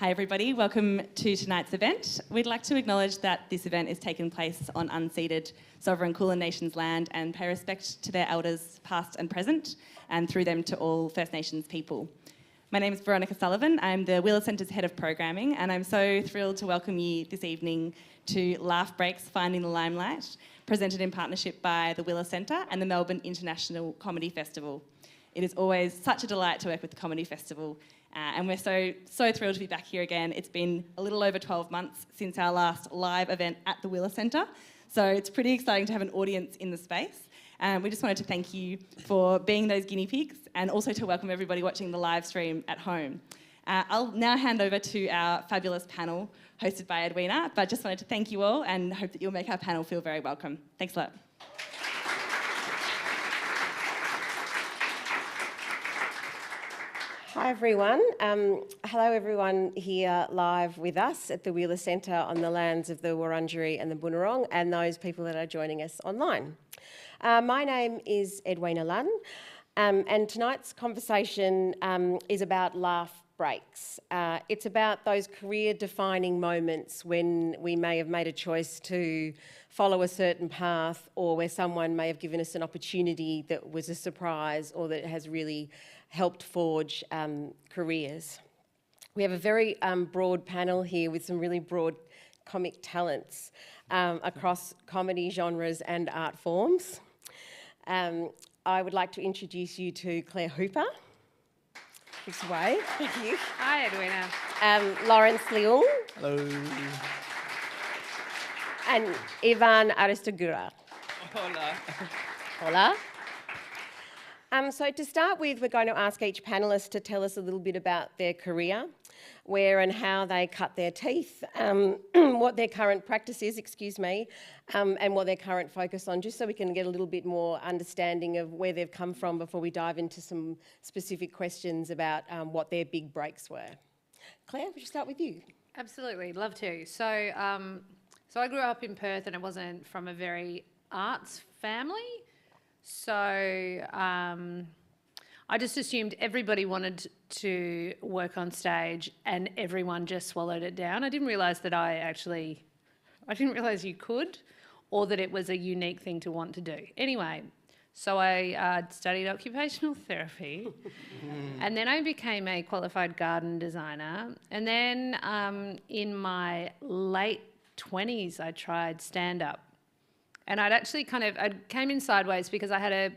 Hi everybody, welcome to tonight's event. We'd like to acknowledge that this event is taking place on unceded sovereign Kulin Nations land and pay respect to their elders past and present, and through them to all First Nations people. My name is Veronica Sullivan. I'm the Wheeler Centre's Head of Programming, and I'm so thrilled to welcome you this evening to Laugh Breaks Finding the Limelight, presented in partnership by the Wheeler Centre and the Melbourne International Comedy Festival. It is always such a delight to work with the Comedy Festival, and we're so thrilled to be back here again. It's been a little over 12 months since our last live event at the Wheeler Centre, so it's pretty exciting to have an audience in the space. We just wanted to thank you for being those guinea pigs and also to welcome everybody watching the live stream at home. I'll now hand over to our fabulous panel hosted by Edwina, but just wanted to thank you all and hope that you'll make our panel feel very welcome. Thanks a lot. Hi everyone. Hello everyone here live with us at the Wheeler Centre on the lands of the Wurundjeri and the Bunurong, and those people that are joining us online. My name is Edwina Lunn, and tonight's conversation is about laugh breaks. It's about those career-defining moments when we may have made a choice to follow a certain path, or where someone may have given us an opportunity that was a surprise or that has really helped forge careers. We have a very broad panel here with some really broad comic talents across comedy genres and art forms. I would like to introduce you to Claire Hooper. This way. Thank you. Hi, Edwina. Lawrence Leung. Hello. And Ivan Aristogura. Hola. Hola. So to start with, we're going to ask each panellist to tell us a little bit about their career, where and how they cut their teeth, what their current practice is, and what their current focus on, just so we can get a little bit more understanding of where they've come from before we dive into some specific questions about what their big breaks were. Claire, would you start with you? Absolutely, love to. So I grew up in Perth, and I wasn't from a very arts family. So I just assumed everybody wanted to work on stage and everyone just swallowed it down. I didn't realise you could, or that it was a unique thing to want to do. Anyway, so I studied occupational therapy and then I became a qualified garden designer. And then in my late 20s, I tried stand-up. And I came in sideways because I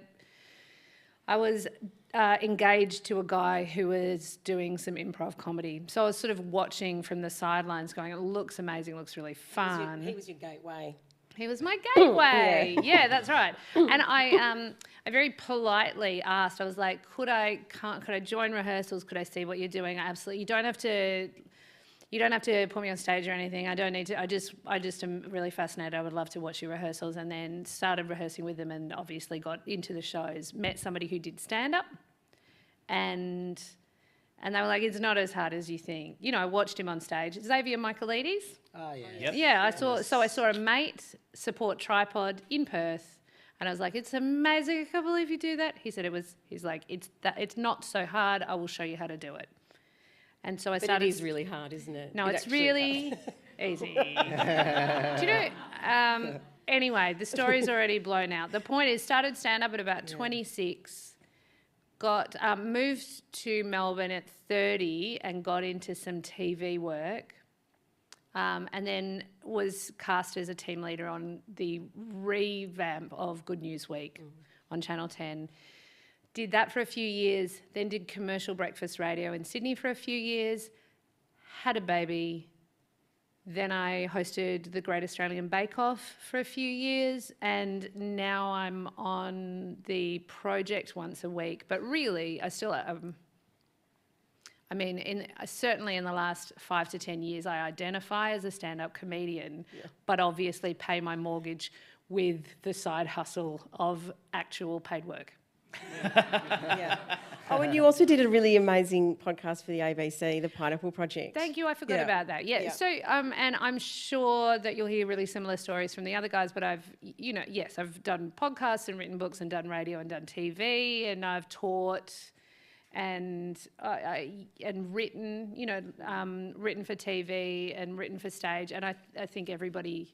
was engaged to a guy who was doing some improv comedy. So I was sort of watching from the sidelines going, it looks amazing, looks really fun. He was your gateway. He was my gateway. Yeah, that's right. And I very politely asked, I was like, could I join rehearsals? Could I see what you're doing? You don't have to put me on stage or anything. I don't need to. I just am really fascinated. I would love to watch your rehearsals, and then started rehearsing with them, and obviously got into the shows. Met somebody who did stand up, and they were like, "It's not as hard as you think." You know, I watched him on stage. Xavier Michaelides. Oh yeah. Yep. Yeah, I saw a mate support tripod in Perth, and I was like, "It's amazing. I can't believe you do that." He said he's like, "It's not so hard. I will show you how to do it." And so I started. It is really hard, isn't it? No, it's really easy. Do you know? Anyway, the story's already blown out. The point is, started stand-up at about 26, got moved to Melbourne at 30 and got into some TV work, and then was cast as a team leader on the revamp of Good News Week on Channel 10. Did that for a few years, then did commercial breakfast radio in Sydney for a few years, had a baby, then I hosted the Great Australian Bake Off for a few years, and now I'm on the project once a week. But really, I still, certainly in the last 5 to 10 years, I identify as a stand-up comedian, but obviously pay my mortgage with the side hustle of actual paid work. Yeah. Oh, and you also did a really amazing podcast for the ABC, the Pineapple Project. Thank you. I forgot about that. Yeah. So, and I'm sure that you'll hear really similar stories from the other guys, but I've done podcasts and written books and done radio and done TV, and I've taught and written, written for TV and written for stage. And I think everybody,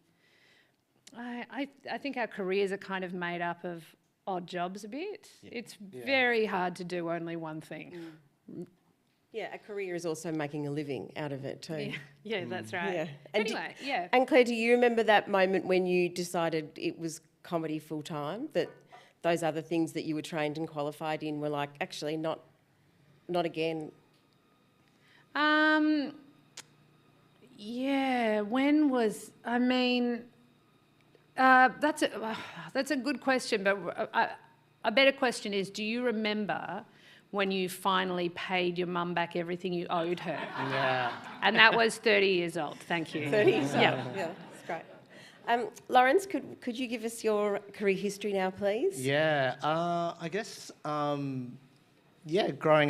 I think our careers are kind of made up of odd jobs a bit. Yeah. It's very hard to do only one thing. Yeah, a career is also making a living out of it too. Yeah, that's right. Yeah. Anyway, And Claire, do you remember that moment when you decided it was comedy full time, that those other things that you were trained and qualified in were like, actually not again? Yeah, when was, I mean, that's a good question, but a better question is, do you remember when you finally paid your mum back everything you owed her? Yeah. And that was 30 years old. Thank you. 30 years old. Yeah. Yeah, that's great. Lawrence, could you give us your career history now, please? Yeah, I guess, growing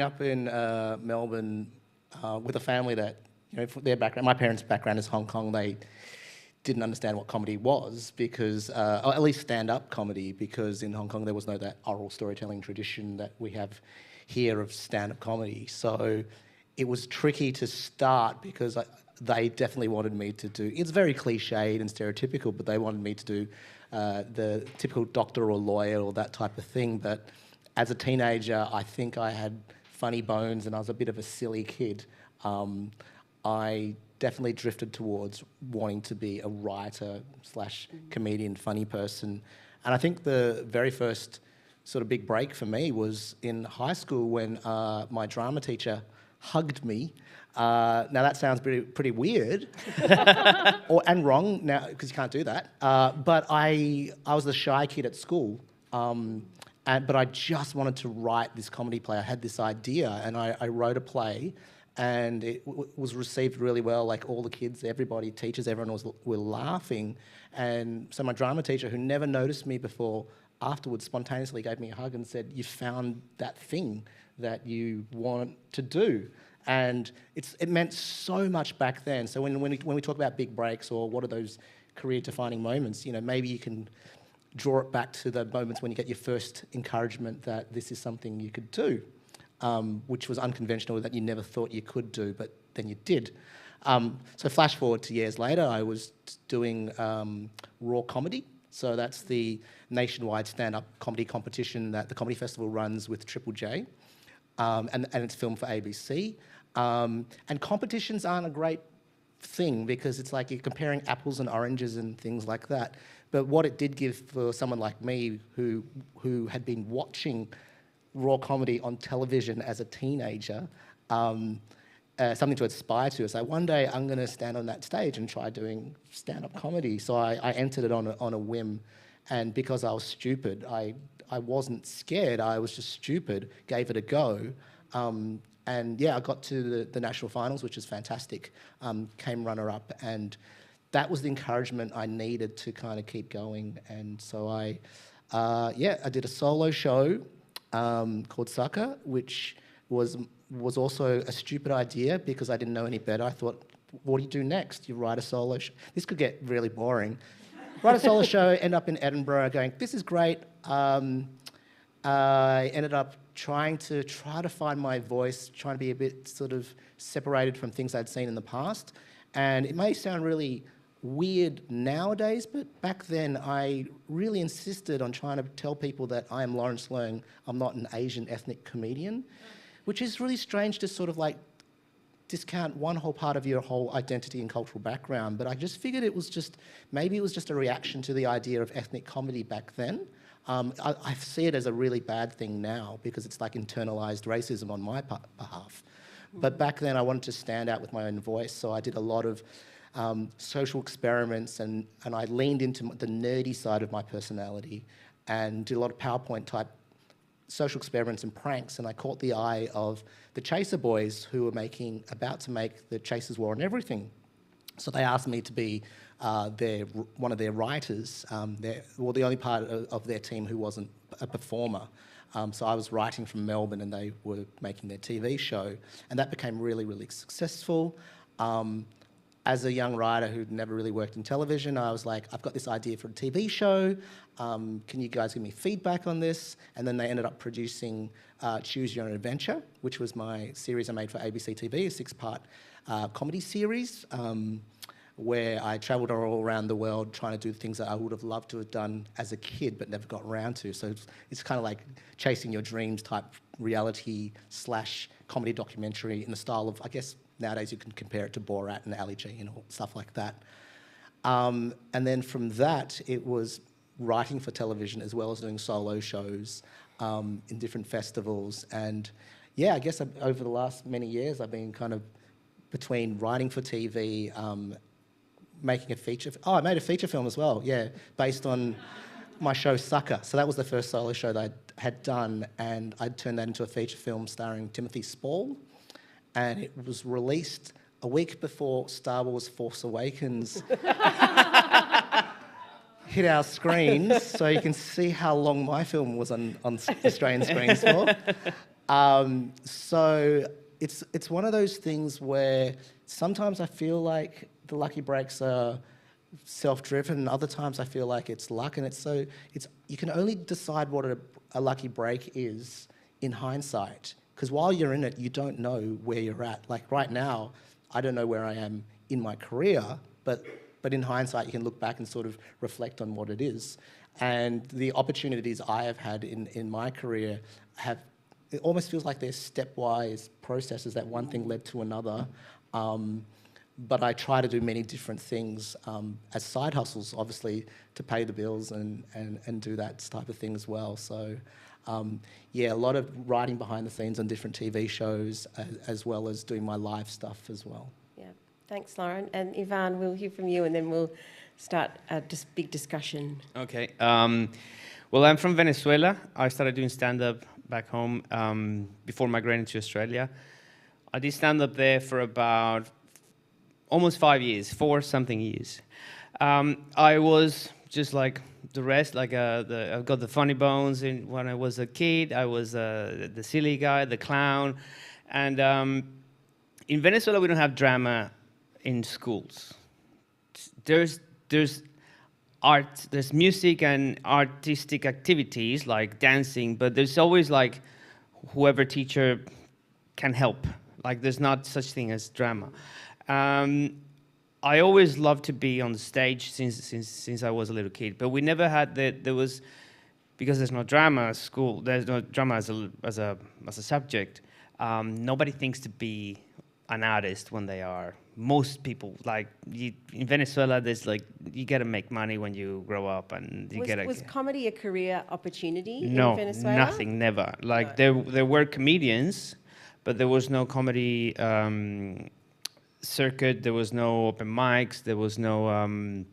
up in Melbourne with a family that, their background, my parents' background is Hong Kong, they didn't understand what comedy was because, or at least stand-up comedy, because in Hong Kong there was no that oral storytelling tradition that we have here of stand-up comedy. So it was tricky to start because they definitely wanted me to do, it's very cliched and stereotypical, but they wanted me to do the typical doctor or lawyer or that type of thing. But as a teenager, I think I had funny bones and I was a bit of a silly kid. I definitely drifted towards wanting to be a writer / comedian, funny person. And I think the very first sort of big break for me was in high school when my drama teacher hugged me. Now that sounds pretty weird and wrong now because you can't do that. But I was the shy kid at school. But I just wanted to write this comedy play. I had this idea and I wrote a play. And it was received really well, like all the kids, everybody, teachers, everyone were laughing. And so my drama teacher, who never noticed me before, afterwards spontaneously gave me a hug and said, "You found that thing that you want to do." And it meant so much back then. So when we talk about big breaks or what are those career-defining moments, maybe you can draw it back to the moments when you get your first encouragement that this is something you could do. Which was unconventional, that you never thought you could do, but then you did. So flash forward to years later, I was doing Raw Comedy. So that's the nationwide stand-up comedy competition that the Comedy Festival runs with Triple J. And it's filmed for ABC. And competitions aren't a great thing because it's like you're comparing apples and oranges and things like that. But what it did give for someone like me who had been watching Raw Comedy on television as a teenager, something to aspire to. So one day I'm going to stand on that stage and try doing stand-up comedy. So I entered it on a whim, and because I was stupid, I wasn't scared. I was just stupid. Gave it a go, and I got to the national finals, which is fantastic. Came runner-up, and that was the encouragement I needed to kind of keep going. And so I did a solo show. Called Sucker, which was also a stupid idea because I didn't know any better. I thought, what do you do next? You write a solo show. This could get really boring. Write a solo show, end up in Edinburgh going, this is great. I ended up trying to find my voice, trying to be a bit sort of separated from things I'd seen in the past. And it may sound really weird nowadays, but back then I really insisted on trying to tell people that I am Lawrence Leung, I'm not an Asian ethnic comedian, which is really strange to sort of like discount one whole part of your whole identity and cultural background. But I just figured maybe it was just a reaction to the idea of ethnic comedy back then. I see it as a really bad thing now because it's like internalized racism on my behalf. But back then I wanted to stand out with my own voice, so I did a lot of social experiments, and I leaned into the nerdy side of my personality and did a lot of PowerPoint type social experiments and pranks, and I caught the eye of the Chaser boys who were about to make the Chasers War on Everything. So they asked me to be one of their writers, the only part of their team who wasn't a performer. So I was writing from Melbourne and they were making their TV show, and that became really, really successful. as a young writer who'd never really worked in television, I was like, I've got this idea for a TV show. Can you guys give me feedback on this? And then they ended up producing Choose Your Own Adventure, which was my series I made for ABC TV, a 6-part comedy series, where I travelled all around the world trying to do things that I would have loved to have done as a kid but never got around to. So it's kind of like chasing your dreams type reality / comedy documentary in the style of, I guess, nowadays you can compare it to Borat and Ali G, you know, stuff like that. And then from that, it was writing for television as well as doing solo shows in different festivals. And yeah, I guess over the last many years, I've been kind of between writing for TV, making a feature. Oh, I made a feature film as well, yeah, based on my show Sucker. So that was the first solo show that I had done, and I turned that into a feature film starring Timothy Spall. And it was released a week before Star Wars Force Awakens hit our screens, so you can see how long my film was on Australian screens for. So it's one of those things where sometimes I feel like the lucky breaks are self-driven, and other times I feel like it's luck, and you can only decide what a lucky break is in hindsight. Because while you're in it, you don't know where you're at. Like right now, I don't know where I am in my career, but in hindsight, you can look back and sort of reflect on what it is. And the opportunities I have had in my career it almost feels like there's stepwise processes that one thing led to another. But I try to do many different things as side hustles, obviously, to pay the bills and do that type of thing as well. So. Yeah, a lot of writing behind the scenes on different TV shows, as well as doing my live stuff as well. Yeah, thanks, Lauren. And Ivan, we'll hear from you, and then we'll start a big discussion. Okay. Well, I'm from Venezuela. I started doing stand-up back home before migrating to Australia. I did stand-up there for about almost 5 years, 4-something years. I was just like the rest, like I've got the funny bones. When I was a kid, I was the silly guy, the clown. And in Venezuela, we don't have drama in schools. There's art, there's music and artistic activities like dancing, but there's always like whoever teacher can help. Like there's not such thing as drama. I always loved to be on the stage since I was a little kid, but we never had because there's no drama at school, there's no drama as a subject. Nobody thinks to be an artist when they are. Most people, like in Venezuela, there's like, you gotta make money when you grow up, and Was comedy a career opportunity in Venezuela? No, nothing, never. Like there were comedians, but there was no comedy circuit, there was no open mics, there was no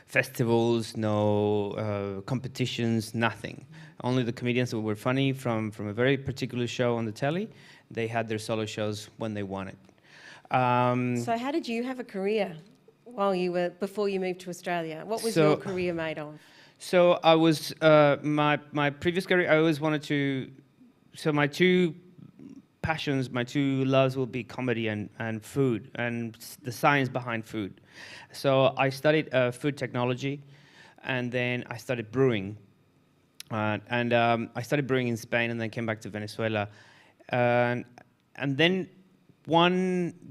festivals, no competitions, nothing. Only the comedians that were funny from a very particular show on the telly, they had their solo shows when they wanted. So how did you have a career before you moved to Australia? What was your career made of? So I was, my previous career, I always wanted to, so my two passions, my two loves will be comedy and food, and the science behind food. So I studied food technology, and then I started brewing. I started brewing in Spain, and then came back to Venezuela. And then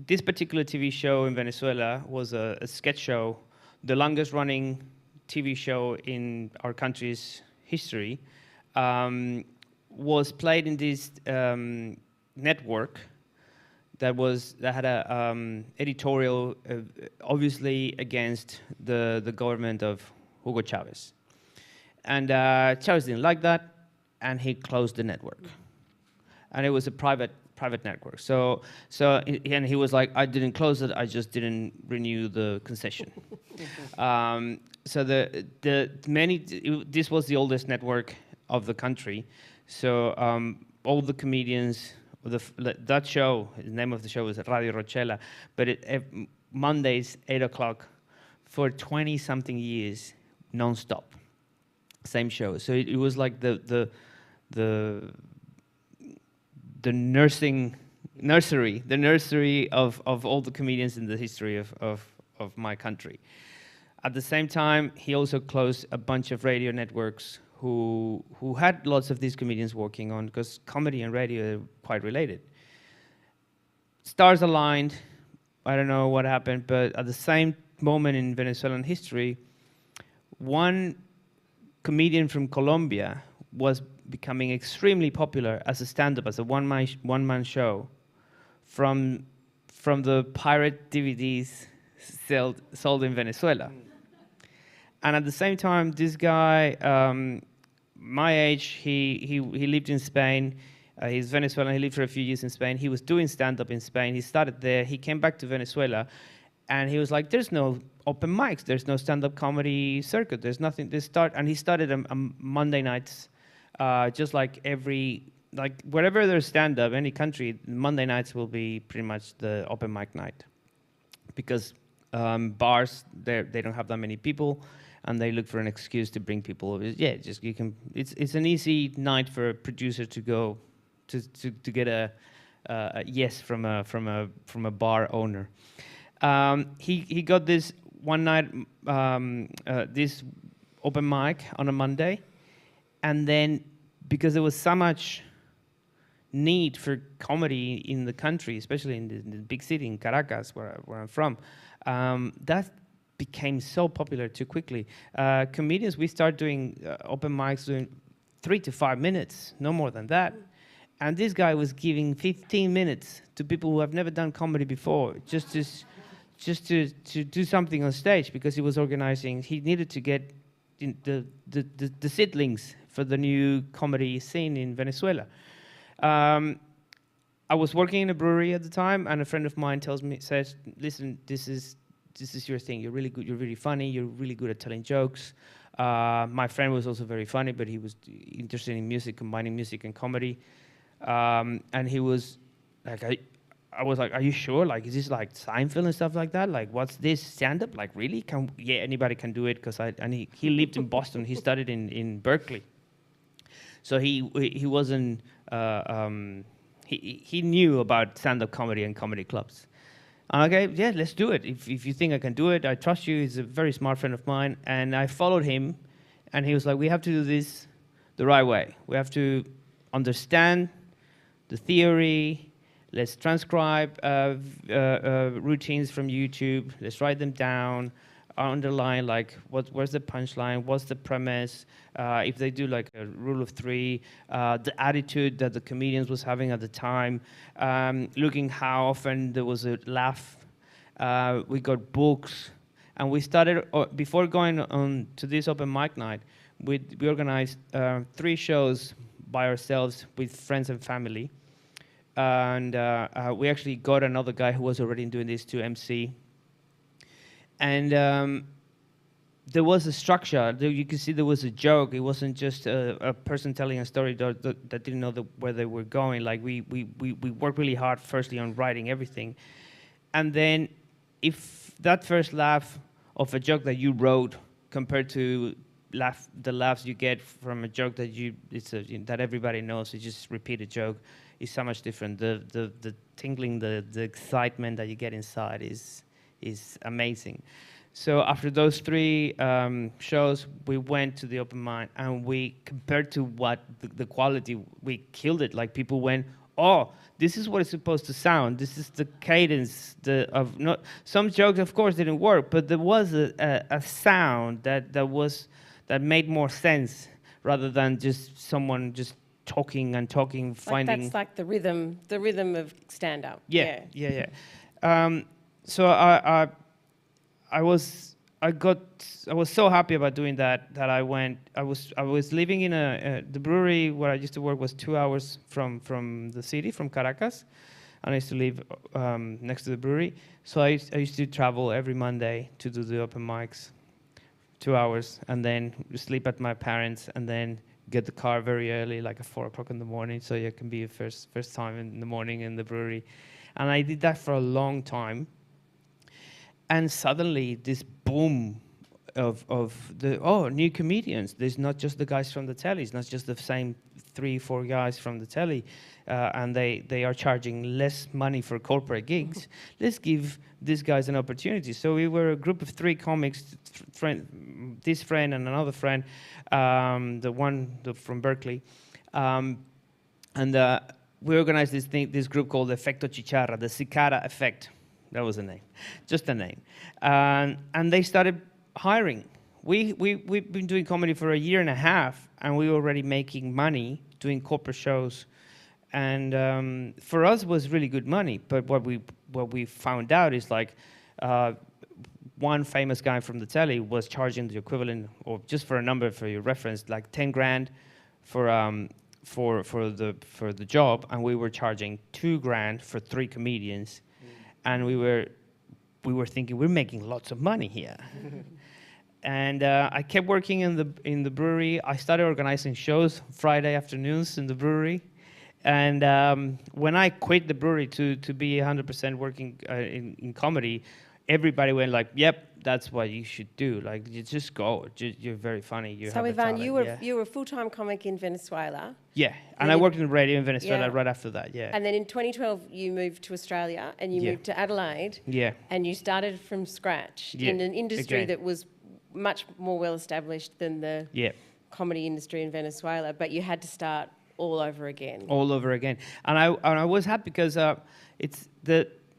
this particular TV show in Venezuela was a sketch show, the longest running TV show in our country's history, was played in this network that had a editorial obviously against the government of Hugo Chavez. And Chavez didn't like that, and he closed the network. And it was a private network. And he was like, I didn't close it, I just didn't renew the concession. So this was the oldest network of the country. So all the comedians, that show, the name of the show was Radio Rochela, but Mondays, 8 o'clock, for 20-something years, non-stop. Same show. So it was like the nursing nursery, the nursery of all the comedians in the history of my country. At the same time, he also closed a bunch of radio networks who had lots of these comedians working on, because comedy and radio are quite related. Stars aligned. I don't know what happened, but at the same moment in Venezuelan history, one comedian from Colombia was becoming extremely popular as a stand-up, as a one-man show, from the pirate DVDs sold in Venezuela. And at the same time, this guy, my age, he lived in Spain. He's Venezuelan. He lived for a few years in Spain. He was doing stand-up in Spain. He started there. He came back to Venezuela, and he was like, "There's no open mics. There's no stand-up comedy circuit. There's nothing." And he started a Monday nights, just like wherever there's stand-up, any country, Monday nights will be pretty much the open mic night, because bars they don't have that many people, and they look for an excuse to bring people over. Yeah, just you can. It's an easy night for a producer to go to get a yes from a bar owner. He got this one night, this open mic on a Monday, and then because there was so much need for comedy in the country, especially in the big city in Caracas, where I'm from, that became so popular too quickly. Comedians, we start doing open mics doing 3 to 5 minutes, no more than that. And this guy was giving 15 minutes to people who have never done comedy before, just to do something on stage, because he was organizing. He needed to get the seedlings for the new comedy scene in Venezuela. I was working in a brewery at the time, and a friend of mine says, "Listen, this is your thing. You're really good. You're really funny. You're really good at telling jokes." My friend was also very funny, but he was interested in music, combining music and comedy. And he was like, I was like, "Are you sure? Like, is this like Seinfeld and stuff like that? Like, what's this stand-up? Like, really? Yeah, anybody can do it." And he lived in Boston. He studied in Berkeley, so he wasn't. He knew about stand-up comedy and comedy clubs. And okay, yeah, let's do it. If you think I can do it, I trust you. He's a very smart friend of mine, and I followed him. And he was like, "We have to do this the right way. We have to understand the theory. Let's transcribe routines from YouTube. Let's write them down, underline like where's the punchline, what's the premise, if they do like a rule of 3, the attitude that the comedians was having at the time, looking how often there was a laugh. We got books, and we started before going on to this open mic night. We organized 3 shows by ourselves with friends and family. And we actually got another guy who was already doing this to MC. And there was a structure. You could see there was a joke. It wasn't just a person telling a story that didn't know where they were going. Like we worked really hard, firstly, on writing everything. And then if that first laugh of a joke that you wrote compared to the laughs you get from a joke that everybody knows, you just repeat a joke, is so much different. The tingling, the excitement that you get inside is amazing. So after those 3 shows, we went to the open mic, and we compared to what the quality, we killed it. Like people went, "Oh, this is what it's supposed to sound. This is the cadence of not." Some jokes, of course, didn't work, but there was a sound that made more sense rather than just someone just talking and talking, finding. That's like the rhythm of stand-up. Yeah. So I was so happy about doing that I went. I was living in the brewery where I used to work was 2 hours from the city, from Caracas, and I used to live next to the brewery. So I used to travel every Monday to do the open mics, 2 hours, and then sleep at my parents', and then get the car very early, like at 4 o'clock in the morning, so you can be first time in the morning in the brewery. And I did that for a long time. And suddenly, this boom new comedians. There's not just the guys from the telly. It's not just the same 3-4 guys from the telly, and they are charging less money for corporate gigs. Let's give these guys an opportunity. So we were a group of 3 comics, this friend and another friend, from Berkeley, and we organized this group called Efecto Chicharra, the Cicada Effect. That was the name, just a name. And they started hiring. We've been doing comedy for a year and a half, and we were already making money doing corporate shows. And for us, it was really good money. But what we found out is like one famous guy from the telly was charging the equivalent, or just for a number for your reference, like 10 grand for the job, and we were charging 2 grand for 3 comedians. And we were thinking, we're making lots of money here. And I kept working in the brewery. I started organizing shows Friday afternoons in the brewery. And when I quit the brewery to be 100% working in comedy, everybody went like, "Yep, that's what you should do. Like, you just go. You're very funny. You So have a Ivan, talent." you were a full-time comic in Venezuela. Yeah, and I worked in radio in Venezuela right after that. Yeah. And then in 2012, you moved to Australia and you moved to Adelaide. Yeah. And you started from scratch in an industry that was much more well established than the comedy industry in Venezuela, but you had to start all over again. All over again, and I was happy because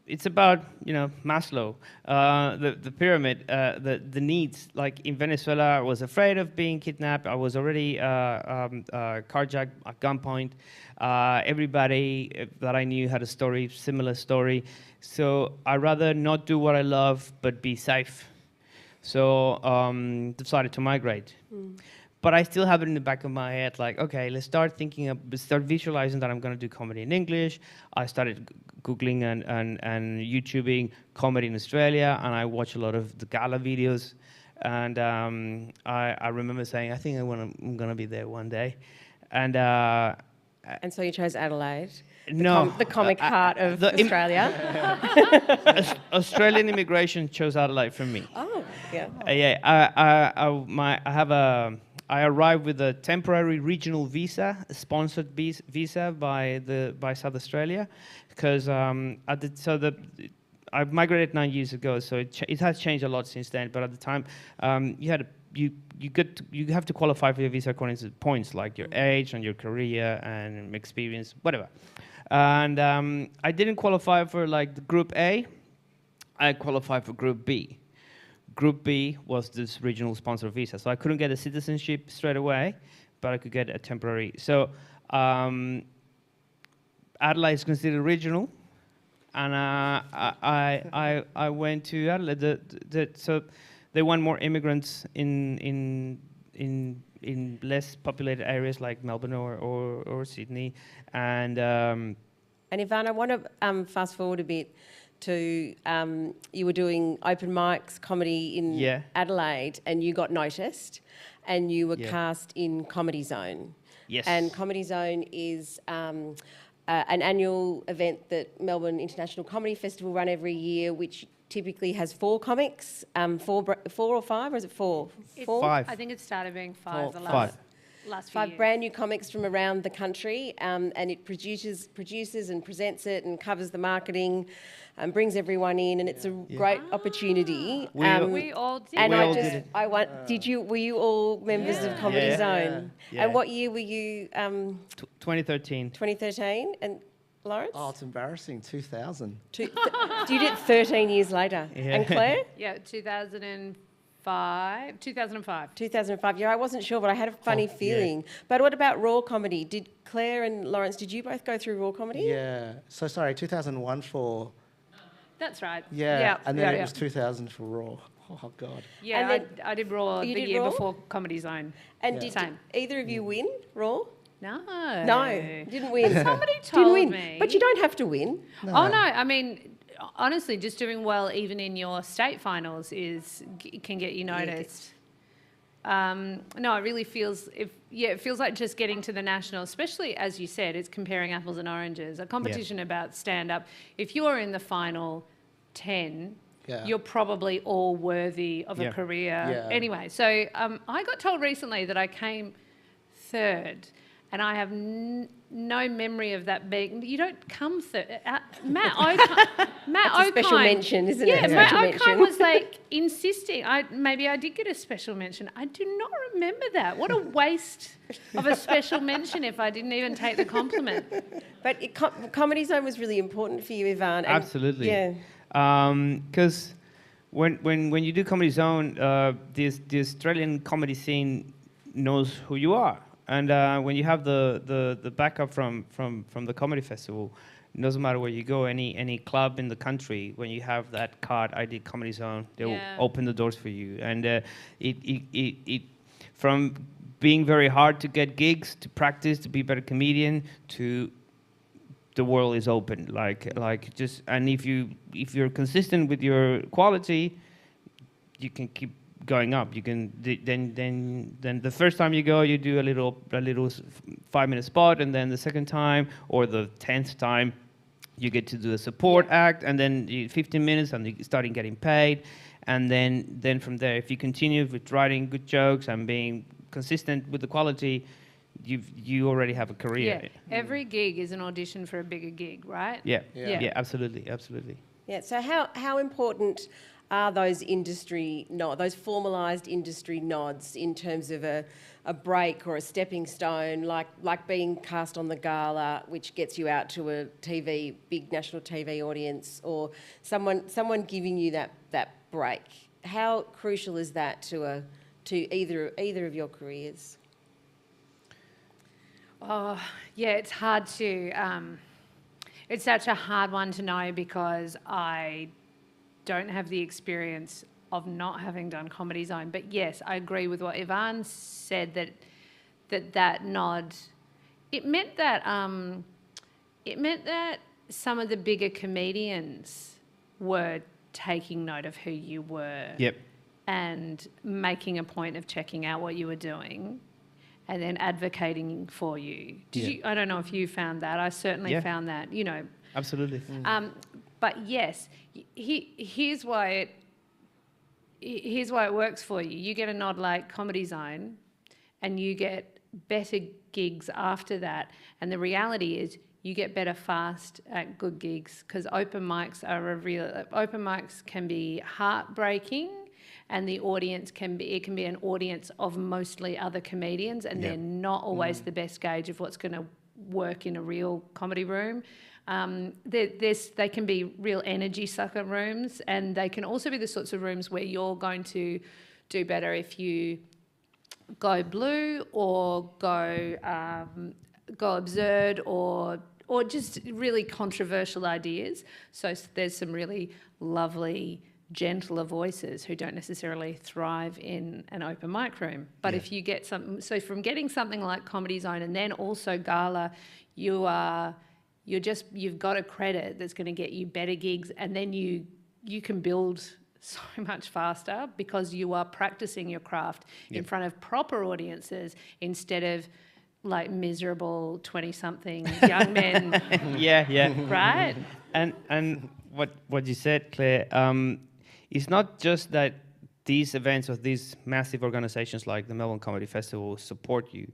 it's about, you know, Maslow, the pyramid, the needs. Like in Venezuela, I was afraid of being kidnapped. I was already carjacked at gunpoint. Everybody that I knew had a similar story. So I'd rather not do what I love, but be safe. So decided to migrate. But I still have it in the back of my head, like, okay, let's start visualizing that I'm going to do comedy in English. I started Googling and YouTubing comedy in Australia, and I watch a lot of the gala videos. And I remember saying, I think I'm going to be there one day. And so you chose Adelaide, the comic heart of Australia. Australian immigration chose Adelaide for me. Oh, yeah. I arrived with a temporary regional visa, a sponsored visa by South Australia, because I migrated 9 years ago, so it has changed a lot since then. But at the time, you have to qualify for your visa according to points like your age and your career and experience, whatever. And I didn't qualify for like the Group A. I qualified for Group B. Group B was this regional sponsor visa, so I couldn't get a citizenship straight away, but I could get a temporary. So Adelaide is considered regional, and I went to Adelaide. So they want more immigrants in less populated areas like Melbourne or Sydney, and Ivan, I want to fast forward a bit to you were doing open mics, comedy in Adelaide, and you got noticed, and you were cast in Comedy Zone. Yes. And Comedy Zone is an annual event that Melbourne International Comedy Festival run every year, which typically has 4 comics, 4 or 5, or is it 4? 5. I think it started being 5 the Five. last few 5 years. brand new comics from around the country, and it produces and presents it and covers the marketing and brings everyone in, and it's a great opportunity. We all did. And We I all just, did it. I want. Were you all members of Comedy Zone? Yeah. And what year were you? 2013. 2013. And Lawrence? Oh, it's embarrassing. 2000. You did 13 years later. Yeah. And Claire? Yeah, 2005. 2005. Yeah, I wasn't sure, but I had a funny feeling. But what about raw comedy? Did Claire and Lawrence, did you both go through raw comedy? Yeah. So sorry, 2001 for... That's right. Yeah, and then it was 2000 for Raw. Oh, God. Yeah, And I did Raw the did year Raw? before Comedy Zone. And Yeah. did Same. either of you win raw? No. No, didn't win. Somebody Didn't told win. me. But you don't have to win. Oh, no. I mean, honestly, just doing well even in your state finals can get you noticed. No, it really feels, it feels like just getting to the national, especially as you said, it's comparing apples and oranges. A competition about stand-up, if you're in the final 10, Yeah. you're probably all worthy of Yeah. a career. Yeah. Anyway, so I got told recently that I came third, and I have no memory of that being. You don't come third. Matt O'Kine. Matt It's a special O'Kine- mention, isn't it? Yeah, A Matt special O'Kine mention. was like insisting. Maybe I did get a special mention. I do not remember that. What a waste of a special mention if I didn't even take the compliment. But Comedy Zone was really important for you, Ivan. and- Absolutely. Yeah. Because when you do Comedy Zone, the Australian comedy scene knows who you are. And when you have the backup from the comedy festival, it doesn't matter where you go, any club in the country, when you have that card, I did Comedy Zone, they'll Yeah. open the doors for you. And it from being very hard to get gigs, to practice, to be a better comedian, to the world is open. Like just, and if you're consistent with your quality, you can keep going up. You can then the first time you go, you do a little 5-minute spot, and then the second time or the 10th time, you get to do a support act, and then 15 minutes, and you're starting getting paid, and then from there, if you continue with writing good jokes and being consistent with the quality, you already have a career. Yeah, every gig is an audition for a bigger gig, right? Yeah, Yeah. yeah, absolutely. Yeah. So how important are those those formalised industry nods in terms of a break or a stepping stone, like being cast on the gala, which gets you out to a big national TV audience, or someone giving you that break? How crucial is that to either of your careers? Oh, yeah, it's hard to. It's such a hard one to know because I don't have the experience of not having done Comedy Zone. But yes, I agree with what Ivan said, that nod, it meant that some of the bigger comedians were taking note of who you were. Yep. And making a point of checking out what you were doing and then advocating for you. I don't know if you found that. I certainly found that, Absolutely. But yes, here's why it works for you. You get a nod like Comedy Zone, and you get better gigs after that. And the reality is, you get better fast at good gigs, because open mics can be heartbreaking, and the audience can be an audience of mostly other comedians, and they're not always the best gauge of what's going to work in a real comedy room. They can be real energy sucker rooms, and they can also be the sorts of rooms where you're going to do better if you go blue or go absurd or just really controversial ideas. So there's some really lovely, gentler voices who don't necessarily thrive in an open mic room. But if you get from getting something like Comedy Zone and then also Gala, you've got a credit that's going to get you better gigs, and then you can build so much faster because you are practicing your craft in front of proper audiences instead of like miserable 20-something young men. Yeah. Right? And what you said, Claire, it's not just that these events or these massive organizations like the Melbourne Comedy Festival support you.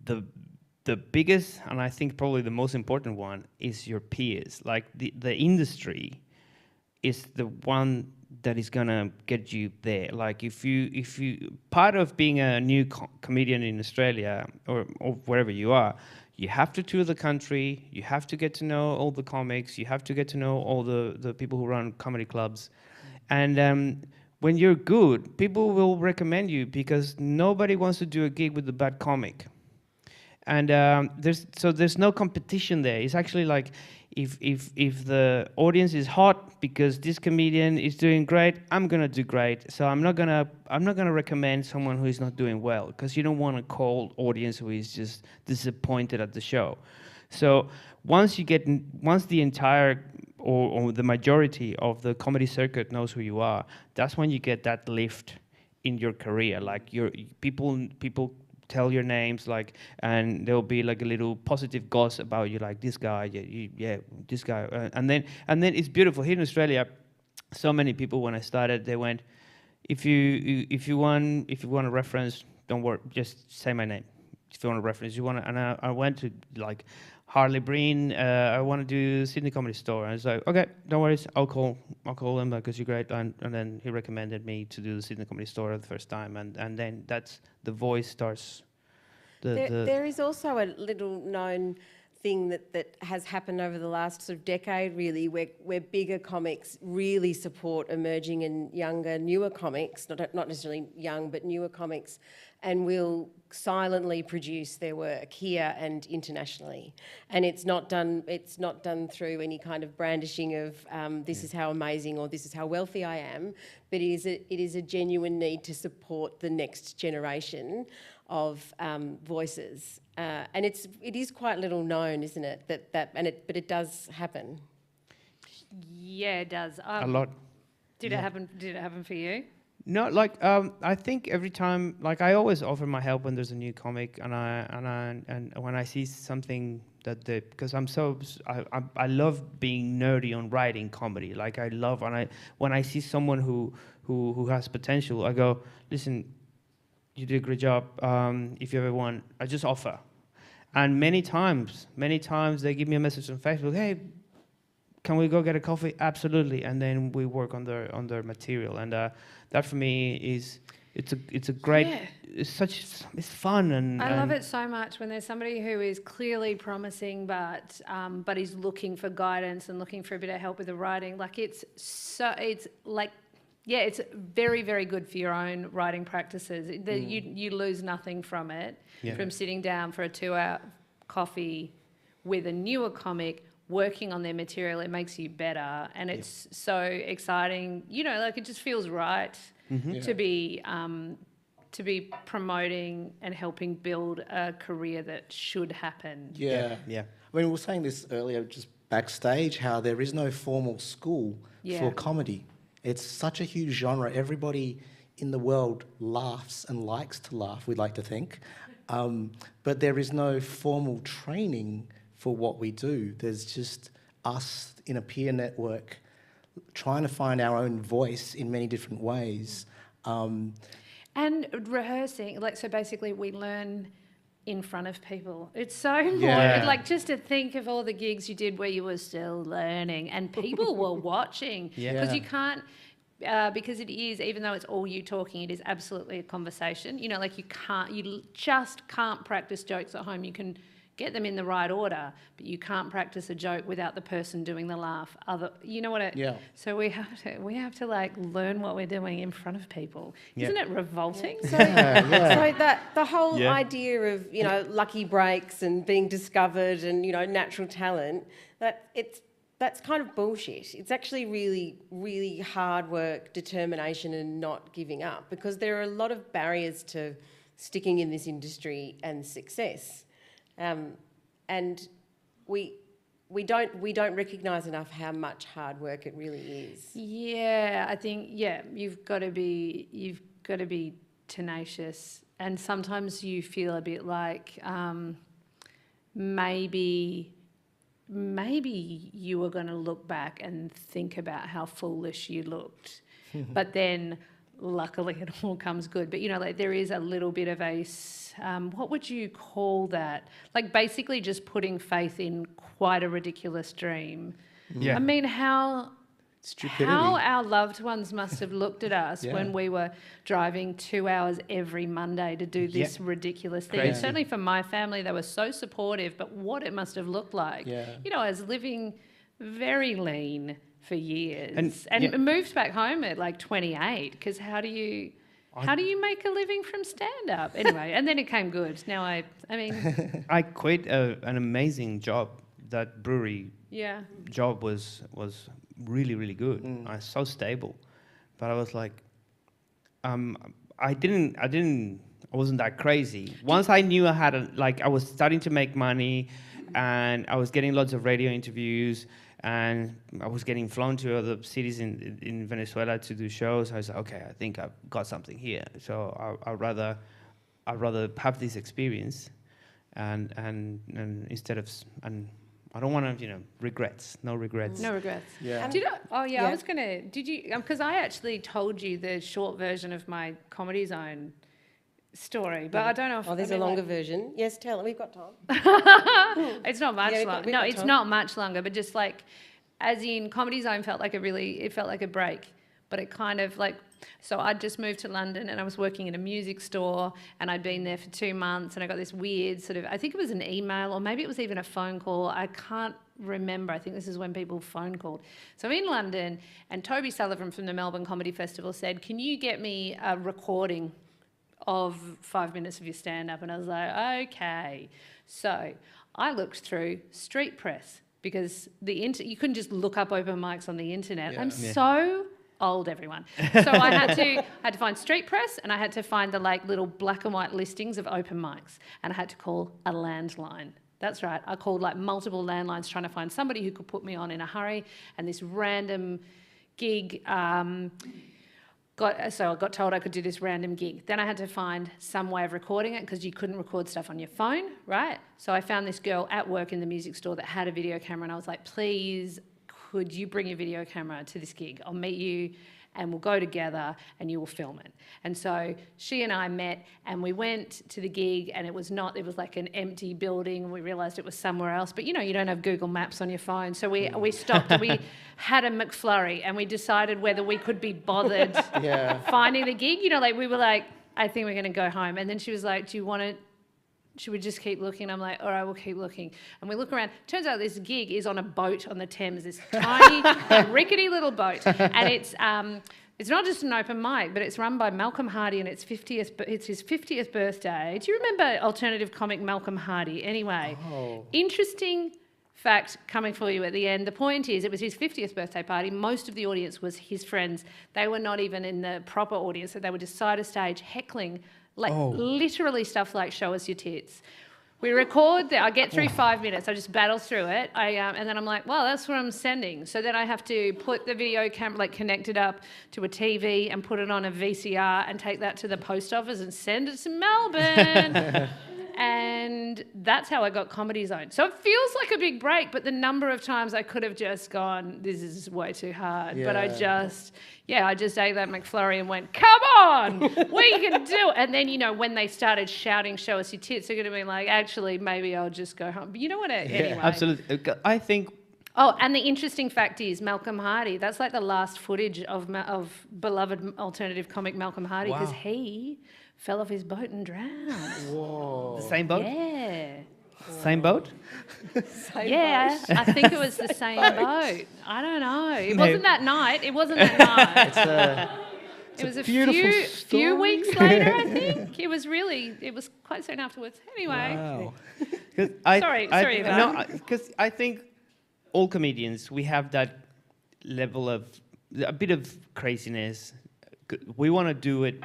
The biggest, and I think probably the most important one, is your peers. Like the industry is the one that is gonna get you there. Like if you part of being a new comedian in Australia or wherever you are, you have to tour the country, you have to get to know all the comics, you have to get to know all the people who run comedy clubs. And when you're good, people will recommend you because nobody wants to do a gig with a bad comic. And there's no competition there. It's actually like if the audience is hot because this comedian is doing great, I'm gonna do great. So I'm not gonna recommend someone who is not doing well, because you don't want a cold audience who is just disappointed at the show. So once the entire or the majority of the comedy circuit knows who you are, that's when you get that lift in your career. Like people tell your names, like, and there'll be like a little positive gossip about you, like this guy, this guy, and then it's beautiful here in Australia. so many people when I started, they went, if you want a reference, don't worry, just say my name. If you want a reference, and I went to like Harley Breen. I want to do Sydney Comedy Store. And I was like, okay, don't worry, I'll call him because you're great. And then he recommended me to do the Sydney Comedy Store the first time, and then that's the voice starts. There is also a little known thing that has happened over the last sort of decade, really, where bigger comics really support emerging and younger, newer comics, not necessarily young, but newer comics, and will silently produce their work here and internationally. And it's not done through any kind of brandishing of this is how amazing or this is how wealthy I am, but it is a genuine need to support the next generation of voices, and it is quite little known, isn't it? But it does happen. Yeah, it does. A lot. Did it happen? Did it happen for you? No, like I think every time, like I always offer my help when there's a new comic, and when I see something that because I love being nerdy on writing comedy. Like I love when I see someone who has potential, I go, listen, you do a great job. If you ever want, I just offer. And many times they give me a message on Facebook, hey, can we go get a coffee? Absolutely. And then we work on their material. And that for me it's a great, it's fun. And I love it so much when there's somebody who is clearly promising, but is looking for guidance and looking for a bit of help with the writing. Like it's very, very good for your own writing practices. You lose nothing from it, from sitting down for a 2-hour coffee with a newer comic, working on their material. It makes you better, and it's so exciting. You know, like it just feels right to be promoting and helping build a career that should happen. Yeah. I mean, we were saying this earlier, just backstage, how there is no formal school for comedy. It's such a huge genre. Everybody in the world laughs and likes to laugh, we'd like to think. But there is no formal training for what we do. There's just us in a peer network trying to find our own voice in many different ways. And rehearsing, so basically we learn in front of people. It's so important. Like just to think of all the gigs you did where you were still learning and people were watching. Because you can't, because it is, even though it's all you talking, it is absolutely a conversation. You know, like you just can't practice jokes at home. You can get them in the right order, but you can't practice a joke without the person doing the laugh. So we have to like learn what we're doing in front of people. Isn't it revolting? So that the whole idea of lucky breaks and being discovered and natural talent, that's kind of bullshit. It's actually really, really hard work, determination, and not giving up, because there are a lot of barriers to sticking in this industry and success. And we don't recognise enough how much hard work it really is. Yeah, I think you've got to be tenacious, and sometimes you feel a bit like maybe you were going to look back and think about how foolish you looked, but then luckily it all comes good. But there is a little bit of a what would you call that? Like basically just putting faith in quite a ridiculous dream. I mean, how our loved ones must have looked at us when we were driving 2 hours every Monday to do this ridiculous thing. And certainly for my family, they were so supportive, but what it must have looked like. I was living very lean for years and moved back home at like 28, because how do you make a living from stand-up? Anyway, and then it came good. Now I mean... I quit an amazing job. That brewery job was really, really good. I was so stable. But I was like, I wasn't that crazy. Once I knew I was starting to make money, and I was getting lots of radio interviews, and I was getting flown to other cities in Venezuela to do shows. I was like, okay, I think I've got something here. So I'd rather have this experience, and instead of I don't want to, regrets. No regrets. No regrets. Yeah. Did I? Oh yeah, Yeah. I was gonna. Did you? Because I actually told you the short version of my Comedy Zone story, but I don't know if. Oh, there's I a mean, longer version. Yes, tell it. We've got time. It's not much Yeah, we've got- longer. we've No, got it's time. not much longer, but just like, as in Comedy Zone felt like it felt like a break, but it kind of like, so I'd just moved to London and I was working in a music store and I'd been there for 2 months and I got this weird sort of, I think it was an email or maybe it was even a phone call. I can't remember. I think this is when people phone called. So I'm in London and Toby Sullivan from the Melbourne Comedy Festival said, can you get me a recording of 5 minutes of your stand-up? And I was like, okay. So I looked through Street Press because you couldn't just look up open mics on the internet. I'm so old, everyone. So I had to find Street Press and I had to find the like little black and white listings of open mics and I had to call a landline. That's right. I called like multiple landlines trying to find somebody who could put me on in a hurry, and this random gig so I got told I could do this random gig. Then I had to find some way of recording it because you couldn't record stuff on your phone, right? So I found this girl at work in the music store that had a video camera and I was like, please, could you bring your video camera to this gig? I'll meet you and we'll go together and you will film it. And so she and I met and we went to the gig and it was like an empty building. We realised it was somewhere else. But you don't have Google Maps on your phone. So we stopped and we had a McFlurry and we decided whether we could be bothered finding the gig. We were like, I think we're going to go home. And then she was like, do you want to... Should we just keep looking? I'm like, all right, we'll keep looking. And we look around. Turns out this gig is on a boat on the Thames, this tiny, rickety little boat. And it's not just an open mic, but it's run by Malcolm Hardy and it's his 50th birthday. Do you remember alternative comic Malcolm Hardy? Anyway, interesting fact coming for you at the end. The point is, it was his 50th birthday party. Most of the audience was his friends. They were not even in the proper audience. So they were just side of stage heckling literally stuff like show us your tits. We record, I get through 5 minutes, I just battle through it, and then I'm like, well, that's what I'm sending. So then I have to put the video camera, connect it up to a TV and put it on a VCR and take that to the post office and send it to Melbourne. And that's how I got Comedy Zone. So it feels like a big break, but the number of times I could have just gone, this is way too hard. But I just ate that McFlurry and went, come on, we can do it. And then, when they started shouting, show us your tits, they're going to be like, actually, maybe I'll just go home. But you know what? Anyway. Absolutely. I think... Oh, and the interesting fact is Malcolm Hardy, that's like the last footage of beloved alternative comic Malcolm Hardy because he fell off his boat and drowned. Whoa. The same boat? Yeah. Same boat? I think it was the same boat. I don't know. It wasn't that night. It wasn't that night. It was a few weeks later, I think. It was quite soon afterwards. Anyway. Wow. Sorry, Ivan. No, because I think all comedians, we have that level of, a bit of craziness. We want to do it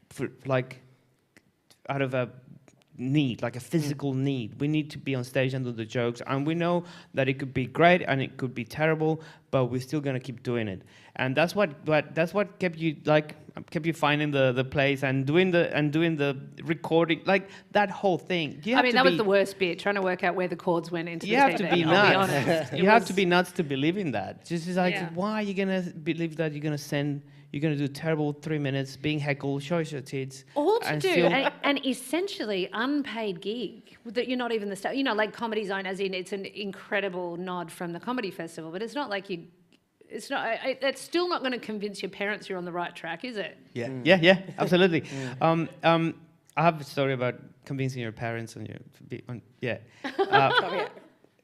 for, out of a need, like a physical need. We need to be on stage and do the jokes, and we know that it could be great and it could be terrible, but we're still gonna keep doing it. And that's what kept you finding the place and doing the recording, that whole thing. That was the worst bit, trying to work out where the chords went into the TV. You have to be nuts. I'll be honest. You have to be nuts to believe in that. Just why are you gonna believe that you're gonna do terrible 3 minutes being heckled, show us your tits. All to do an essentially unpaid gig that you're not even the star. Like Comedy Zone, as in it's an incredible nod from the Comedy Festival, but it's not like you. It's not. It's still not going to convince your parents you're on the right track, is it? Yeah, absolutely. I have a story about convincing your parents on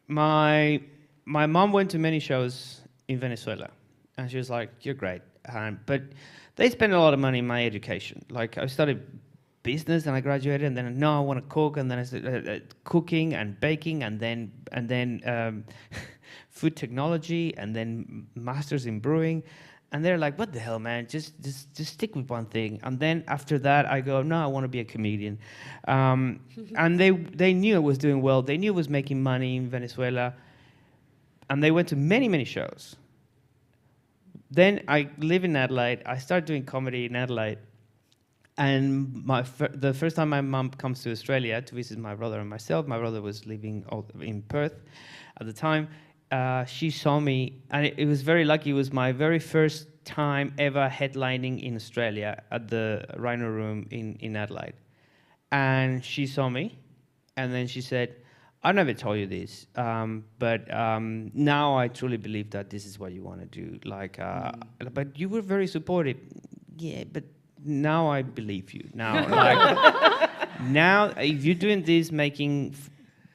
my mom went to many shows in Venezuela, and she was like, "You're great." But they spend a lot of money in my education. I studied business and I graduated, and then I want to cook, and then I started cooking and baking, and then food technology, and then masters in brewing. And they're like, "What the hell, man? Just stick with one thing." And then after that, I go, "No, I want to be a comedian." And they knew I was doing well. They knew I was making money in Venezuela, and they went to many shows. Then I live in Adelaide. I started doing comedy in Adelaide. And the first time my mum comes to Australia to visit my brother and myself, my brother was living in Perth. at the time. She saw me, and it was very lucky. It was my very first time ever headlining in Australia at the Rhino Room in Adelaide. And she saw me, and then she said, I never told you this, but now I truly believe that this is what you want to do. Like, but you were very supportive. Yeah, but now I believe you. Now, now if you're doing this, making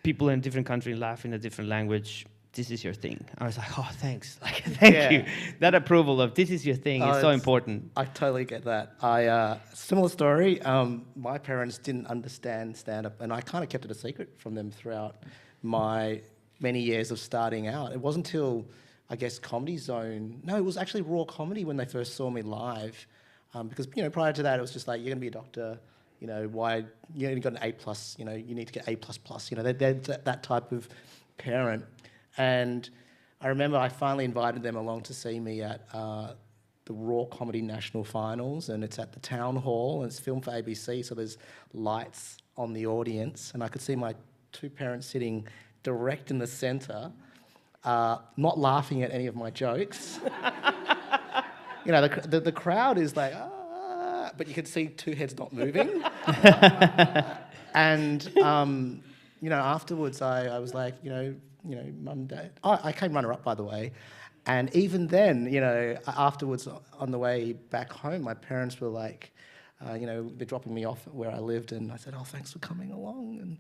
people in a different country laugh in a different language, this is your thing. I was like, oh, thanks. Like, thank you. That approval of this is your thing is so important. I totally get that. Similar story. My parents didn't understand stand-up, and I kind of kept it a secret from them throughout my many years of starting out. It wasn't until, I guess, Comedy Zone. No, it was actually Raw Comedy when they first saw me live, because prior to that it was just like, you're going to be a doctor. Why you got an A+? You need to get A++. They're that type of parent. And I remember I finally invited them along to see me at the Raw Comedy National Finals, and it's at the Town Hall, and it's filmed for ABC, so there's lights on the audience, and I could see my two parents sitting direct in the centre, not laughing at any of my jokes. The crowd is like, but you could see two heads not moving. And, afterwards I was like, Mum, Dad. I came runner-up, by the way. And even then, afterwards on the way back home, my parents were like, they're dropping me off where I lived, and I said, oh, thanks for coming along.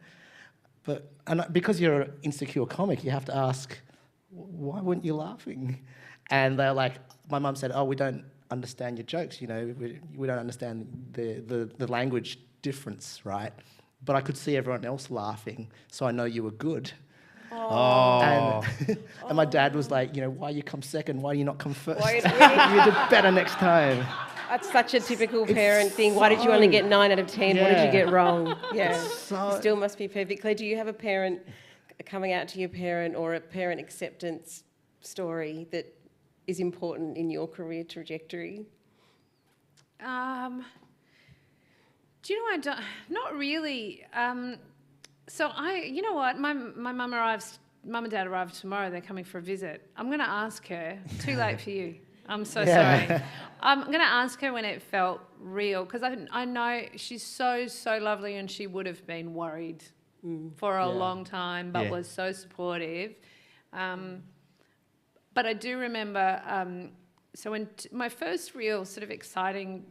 And because you're an insecure comic, you have to ask, why weren't you laughing? And they're like, my mum said, oh, we don't understand your jokes, we don't understand the language difference, right? But I could see everyone else laughing, so I know you were good. Oh. And my dad was like, why you come second? Why you not come first? You did better next time. That's such a typical parent thing. Why did you only get 9 out of 10? What did you get wrong? Yeah, you still must be perfect. Claire, do you have a parent coming out to your parent or a parent acceptance story that is important in your career trajectory? Do you know, I don't, not really. So you know what? My mum and dad arrives tomorrow. They're coming for a visit. I'm going to ask her. Too late for you. I'm so sorry. I'm going to ask her when it felt real, because I know she's so lovely, and she would have been worried for a long time, but was so supportive. But I do remember. So when my first real sort of exciting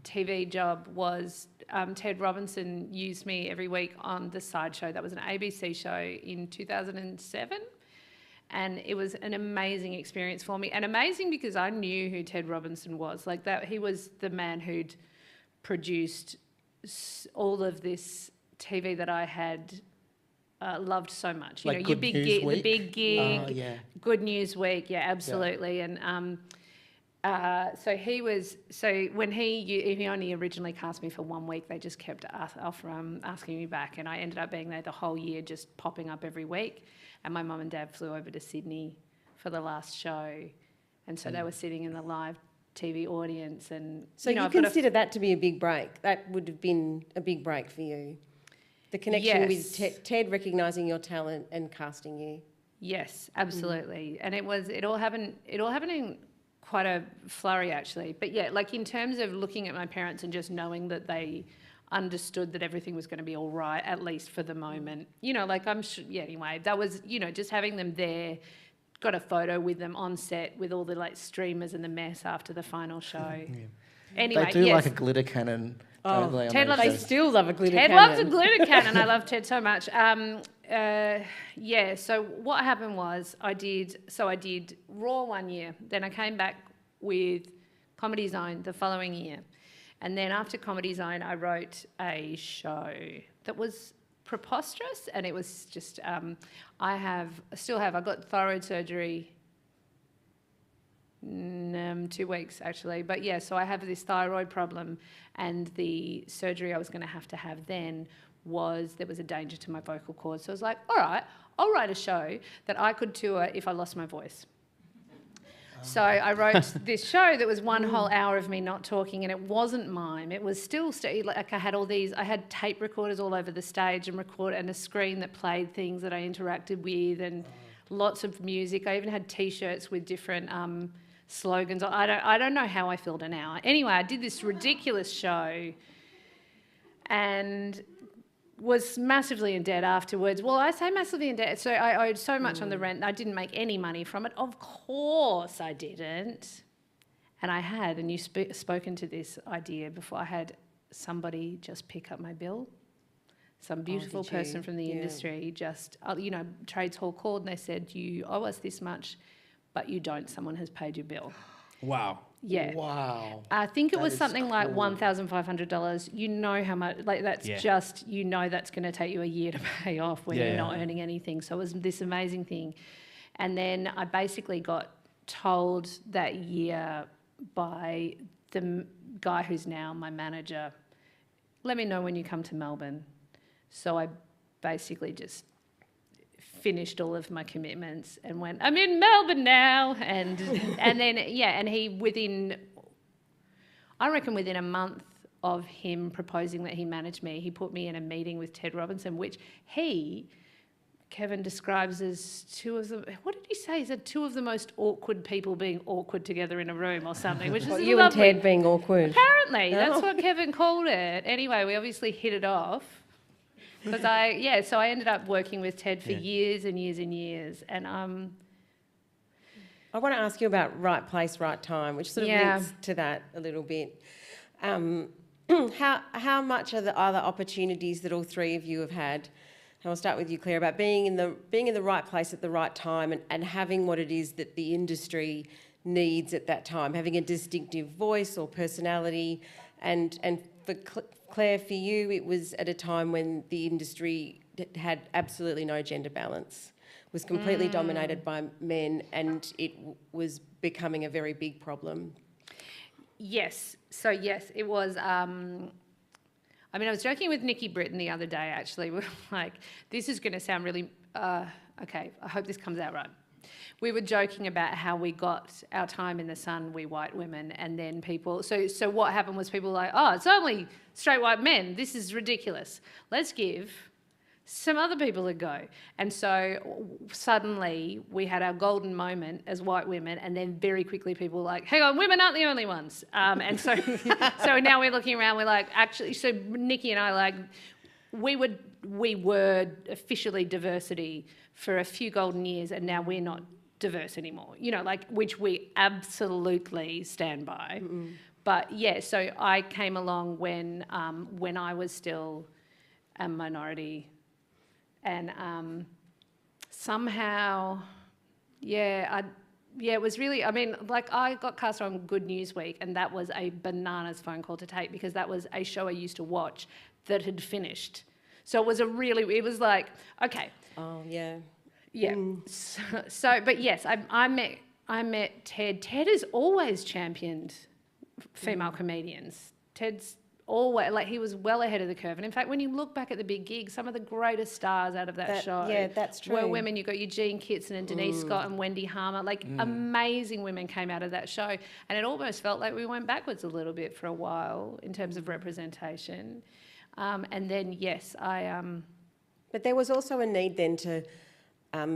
TV job was. Ted Robinson used me every week on The Sideshow. That was an ABC show in 2007. And it was an amazing experience for me. And amazing because I knew who Ted Robinson was. Like that, he was the man who'd produced all of this TV that I had loved so much. Like Good News Week? The big gig, Good News Week, yeah, absolutely. Yeah. And when he only originally cast me for 1 week, they just kept asking me back, and I ended up being there the whole year, just popping up every week. And my mum and dad flew over to Sydney for the last show, and so they were sitting in the live TV audience. And so you consider that to be a big break? That would have been a big break for you, the connection with Ted recognising your talent and casting you. Yes, absolutely. And it all happened in quite a flurry, actually. But yeah, like in terms of looking at my parents and just knowing that they understood that everything was going to be all right, at least for the moment. Anyway, that was, just having them there, got a photo with them on set with all the streamers and the mess after the final show. Yeah. Anyway, they do like a glitter cannon. They still love a glitter cannon. Ted loves a glitter cannon. I love Ted so much. So what happened was I did Raw 1 year. Then I came back with Comedy Zone the following year. And then after Comedy Zone, I wrote a show that was preposterous, and it was just, I got thyroid surgery 2 weeks actually, but yeah, so I have this thyroid problem, and the surgery I was going to have then was, there was a danger to my vocal cords. So I was like, all right, I'll write a show that I could tour if I lost my voice. So I wrote this show that was one whole hour of me not talking, and it wasn't mime. It was still like I had all these. I had tape recorders all over the stage and a screen that played things that I interacted with, and lots of music. I even had T-shirts with different slogans. I don't know how I filled an hour. Anyway, I did this ridiculous show, and was massively in debt afterwards. Well, I say massively in debt. So I owed so much on the rent. I didn't make any money from it. Of course I didn't. And I had, and you've spoken to this idea before, I had somebody just pick up my bill. Some beautiful person from the industry just, Trades Hall called and they said, you owe us this much, but you don't. Someone has paid your bill. Wow. Yeah. Wow. I think it was is something like cool. $1,500. You know how much, like that's just, that's going to take you a year to pay off when you're not earning anything. So it was this amazing thing. And then I basically got told that year by the guy who's now my manager, let me know when you come to Melbourne. So I basically just finished all of my commitments and went, I'm in Melbourne now. And and he within a month of him proposing that he manage me, he put me in a meeting with Ted Robinson, which Kevin describes as what did he say? He said two of the most awkward people being awkward together in a room or something, which is Well, you lovely. and Ted being awkward. Apparently, that's what Kevin called it. Anyway, we obviously hit it off. Because so I ended up working with Ted for years and years and years. And I want to ask you about right place, right time, which sort of links to that a little bit. How much are the other opportunities that all three of you have had? And I'll start with you, Claire, about being in the right place at the right time and having what it is that the industry needs at that time, having a distinctive voice or personality. And for Claire, for you, it was at a time when the industry had absolutely no gender balance, was completely dominated by men, and it was becoming a very big problem. yes, so yes, it was. I was joking with Nikki Britton the other day, actually. We were like, this is going to sound really, okay, I hope this comes out right. We were joking about how we got our time in the sun, we white women, and then people... So what happened was people were like, oh, it's only straight white men. This is ridiculous. Let's give some other people a go. And so suddenly we had our golden moment as white women, and then very quickly people were like, hang on, women aren't the only ones. And so now we're looking around, we're like, actually... So Nikki and I, like, we were officially diversity for a few golden years, and now we're not diverse anymore, which we absolutely stand by. Mm-mm. But yeah, so I came along when I was still a minority, and somehow, it was really, I got cast on Good News Week, and that was a bananas phone call to take, because that was a show I used to watch that had finished. So it was like, okay. Oh, yeah. Yeah. But yes, I met Ted. Ted has always championed female comedians. Ted's always, he was well ahead of the curve. And in fact, when you look back at the big gigs, some of the greatest stars out of that show that's true. were women. You got Eugene Kitson and Denise Scott and Wendy Harmer. Amazing women came out of that show. And it almost felt like we went backwards a little bit for a while in terms of representation. And then, yes, But there was also a need then to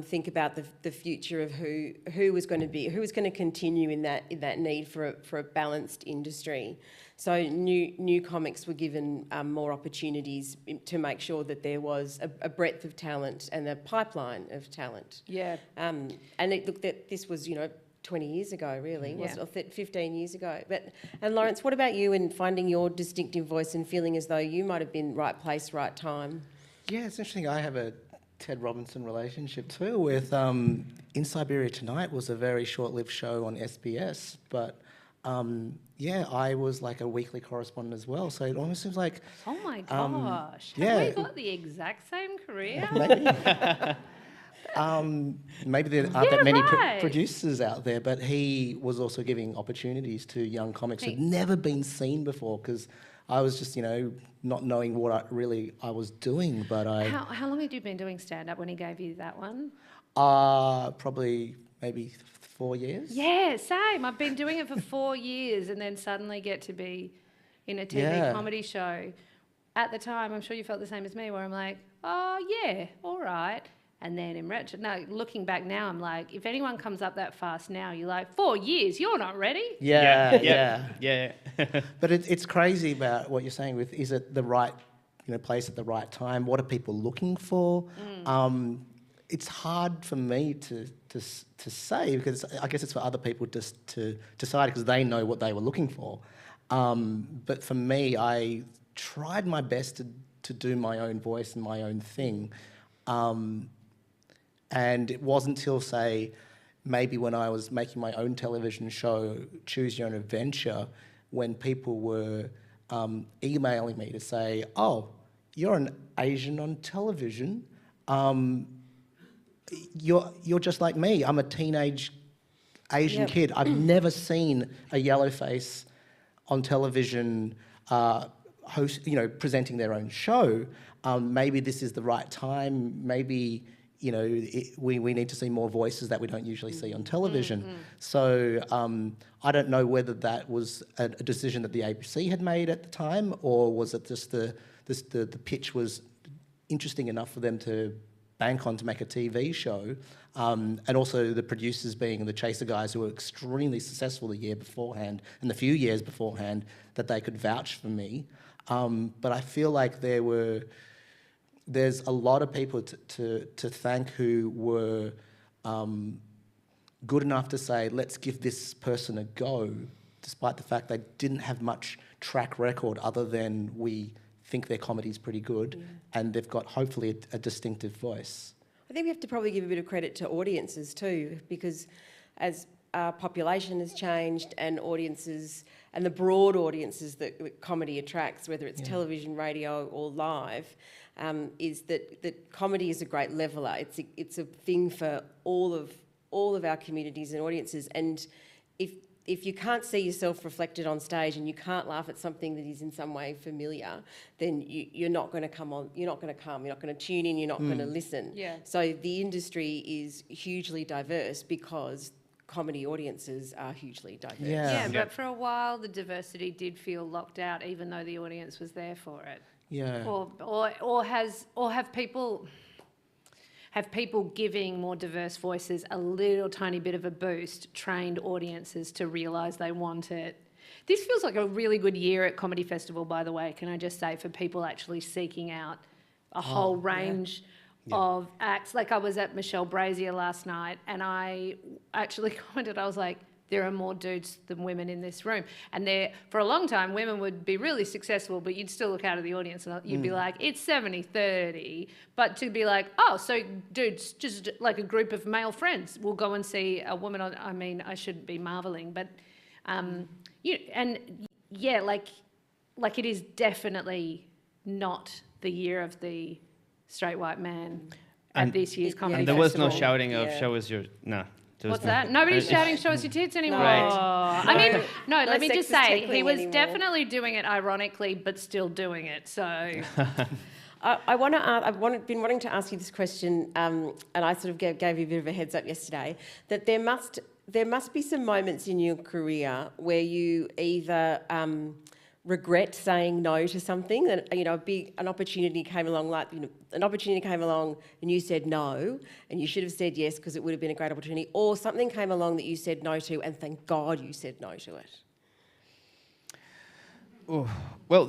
think about the future of who was going to continue in that need for a balanced industry. So new comics were given more opportunities to make sure that there was a breadth of talent and a pipeline of talent. Yeah. And this was 20 years ago, really, was 15 years ago. And Lawrence, what about you in finding your distinctive voice and feeling as though you might have been right place, right time? Yeah, it's interesting. I have a Ted Robinson relationship too with In Siberia Tonight was a very short-lived show on SBS, but I was like a weekly correspondent as well, so it almost seems like... Oh my gosh, have we got the exact same career? Maybe there aren't that many producers out there, but he was also giving opportunities to young comics who'd never been seen before, because I was just, not knowing what I was doing, but I... How long had you been doing stand-up when he gave you that one? Probably maybe 4 years. Yeah, same. I've been doing it for 4 years and then suddenly get to be in a TV comedy show. At the time, I'm sure you felt the same as me, where I'm like, oh, yeah, all right. And then looking back now, I'm like, if anyone comes up that fast now, you're like, 4 years, you're not ready. Yeah. But But it's crazy about what you're saying with, is it the right place at the right time? What are people looking for? It's hard for me to say, because I guess it's for other people to decide, because they know what they were looking for. But for me, I tried my best to do my own voice and my own thing. And it wasn't till, say, maybe when I was making my own television show, Choose Your Own Adventure, when people were emailing me to say, oh, you're an Asian on television. You're just like me. I'm a teenage Asian kid. I've never seen a yellow face on television presenting their own show. Maybe this is the right time. Maybe we need to see more voices that we don't usually see on television. So I don't know whether that was a decision that the ABC had made at the time, or was it just the pitch was interesting enough for them to bank on to make a TV show, and also the producers being the Chaser guys, who were extremely successful the year beforehand and the few years beforehand, that they could vouch for me. But I feel like there's a lot of people to thank who were good enough to say, let's give this person a go, despite the fact they didn't have much track record other than we think their comedy's pretty good, and they've got hopefully a distinctive voice. I think we have to probably give a bit of credit to audiences too, because as our population has changed and audiences and the broad audiences that comedy attracts, whether it's television, radio or live, is that comedy is a great leveller. It's a thing for all of our communities and audiences. And if you can't see yourself reflected on stage and you can't laugh at something that is in some way familiar, then you're not going to come on. You're not going to come. You're not going to tune in. You're not going to listen. Yeah. So the industry is hugely diverse because comedy audiences are hugely diverse. Yeah, but for a while the diversity did feel locked out, even though the audience was there for it. Yeah. Or have people giving more diverse voices a little tiny bit of a boost, trained audiences to realise they want it. This feels like a really good year at Comedy Festival, by the way, can I just say, for people actually seeking out a whole range of acts. Like I was at Michelle Brazier last night and I actually commented, I was like, there are more dudes than women in this room. And for a long time, women would be really successful, but you'd still look out of the audience and you'd be like, it's 70-30. But to be like, oh, so dudes, just like a group of male friends will go and see a woman on, I mean, I shouldn't be marvelling, but, like it is definitely not the year of the straight white man at this year's comedy and there was no festival. shouting of show us your What's that? Nobody's shouting show us your tits anymore. Right. I mean, no, let me just say, he was anymore. definitely doing it ironically, but still doing it. So I've been wanting to ask you this question, and I sort of gave you a bit of a heads up yesterday, that there must be some moments in your career where you either regret saying no to something, that an opportunity came along, and you said no, and you should have said yes because it would have been a great opportunity, or something came along that you said no to, and thank God you said no to it. Oh, well,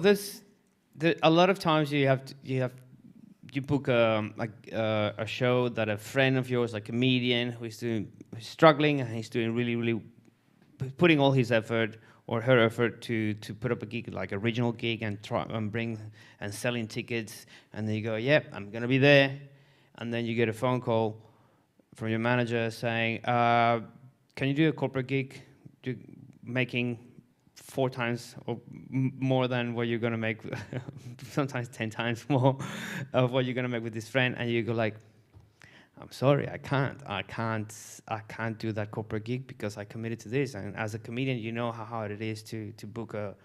a lot of times you book a show that a friend of yours, like a comedian who's struggling and he's doing really putting all his effort or her effort to put up a gig, like a regional gig, and try and bring and selling tickets, and then you go, yep, I'm gonna be there, and then you get a phone call from your manager saying, can you do a corporate gig, making 4 times or more than what you're gonna make, sometimes 10 times more of what you're gonna make with this friend, and you go like, I'm sorry, I can't do that corporate gig because I committed to this. And as a comedian, you know how hard it is to book a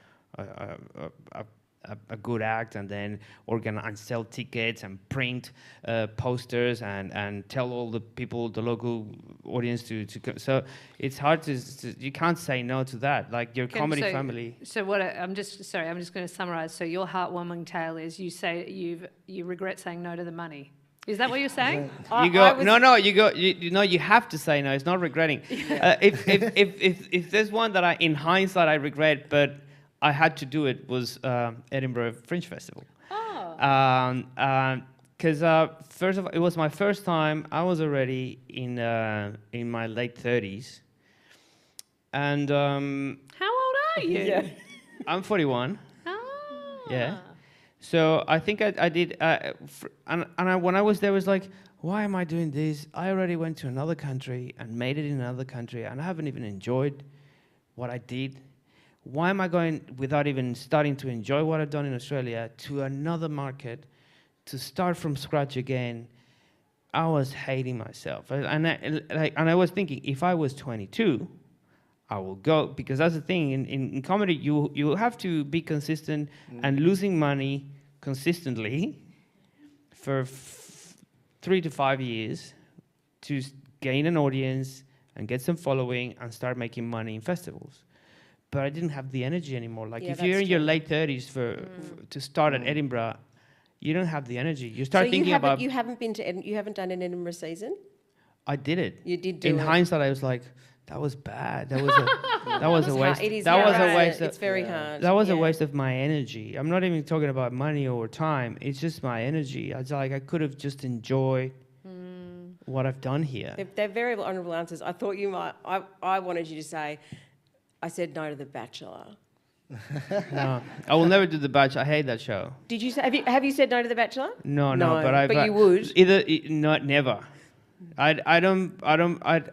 a good act, and then organize and sell tickets and print posters and tell all the people, the local audience to come. So it's hard to you can't say no to that. Like your comedy family. So what I'm just going to summarise. So your heartwarming tale is you say you regret saying no to the money. Is that what you're saying? You have to say no. It's not regretting. If there's one that in hindsight I regret, but I had to do it, was Edinburgh Fringe Festival. Oh. Because first of all, it was my first time. I was already in my late 30s, and How old are you? Yeah. I'm 41. Oh. Yeah. So I think I did, when I was there, I was like, why am I doing this? I already went to another country and made it in another country, and I haven't even enjoyed what I did. Why am I going, without even starting to enjoy what I've done in Australia, to another market, to start from scratch again? I was hating myself. And I was thinking, if I was 22, I will go, because that's the thing, in comedy, you have to be consistent, and losing money consistently for 3 to 5 years to gain an audience and get some following and start making money in festivals. But I didn't have the energy anymore. Like, if you're in your late 30s to start at Edinburgh, you don't have the energy. You start thinking about... You haven't been to you haven't done an Edinburgh season? I did it. You did do it. In hindsight, I was like, that was bad. That was a waste. It is That was hard. a waste. It's very hard. That was a waste of my energy. I'm not even talking about money or time. It's just my energy. I was like, I could have just enjoyed what I've done here. They're very honourable answers. I thought you might... I wanted you to say, I said no to The Bachelor. No, I will never do The Bachelor. I hate that show. Did you say... Have you said no to The Bachelor? No, but you would? Never. I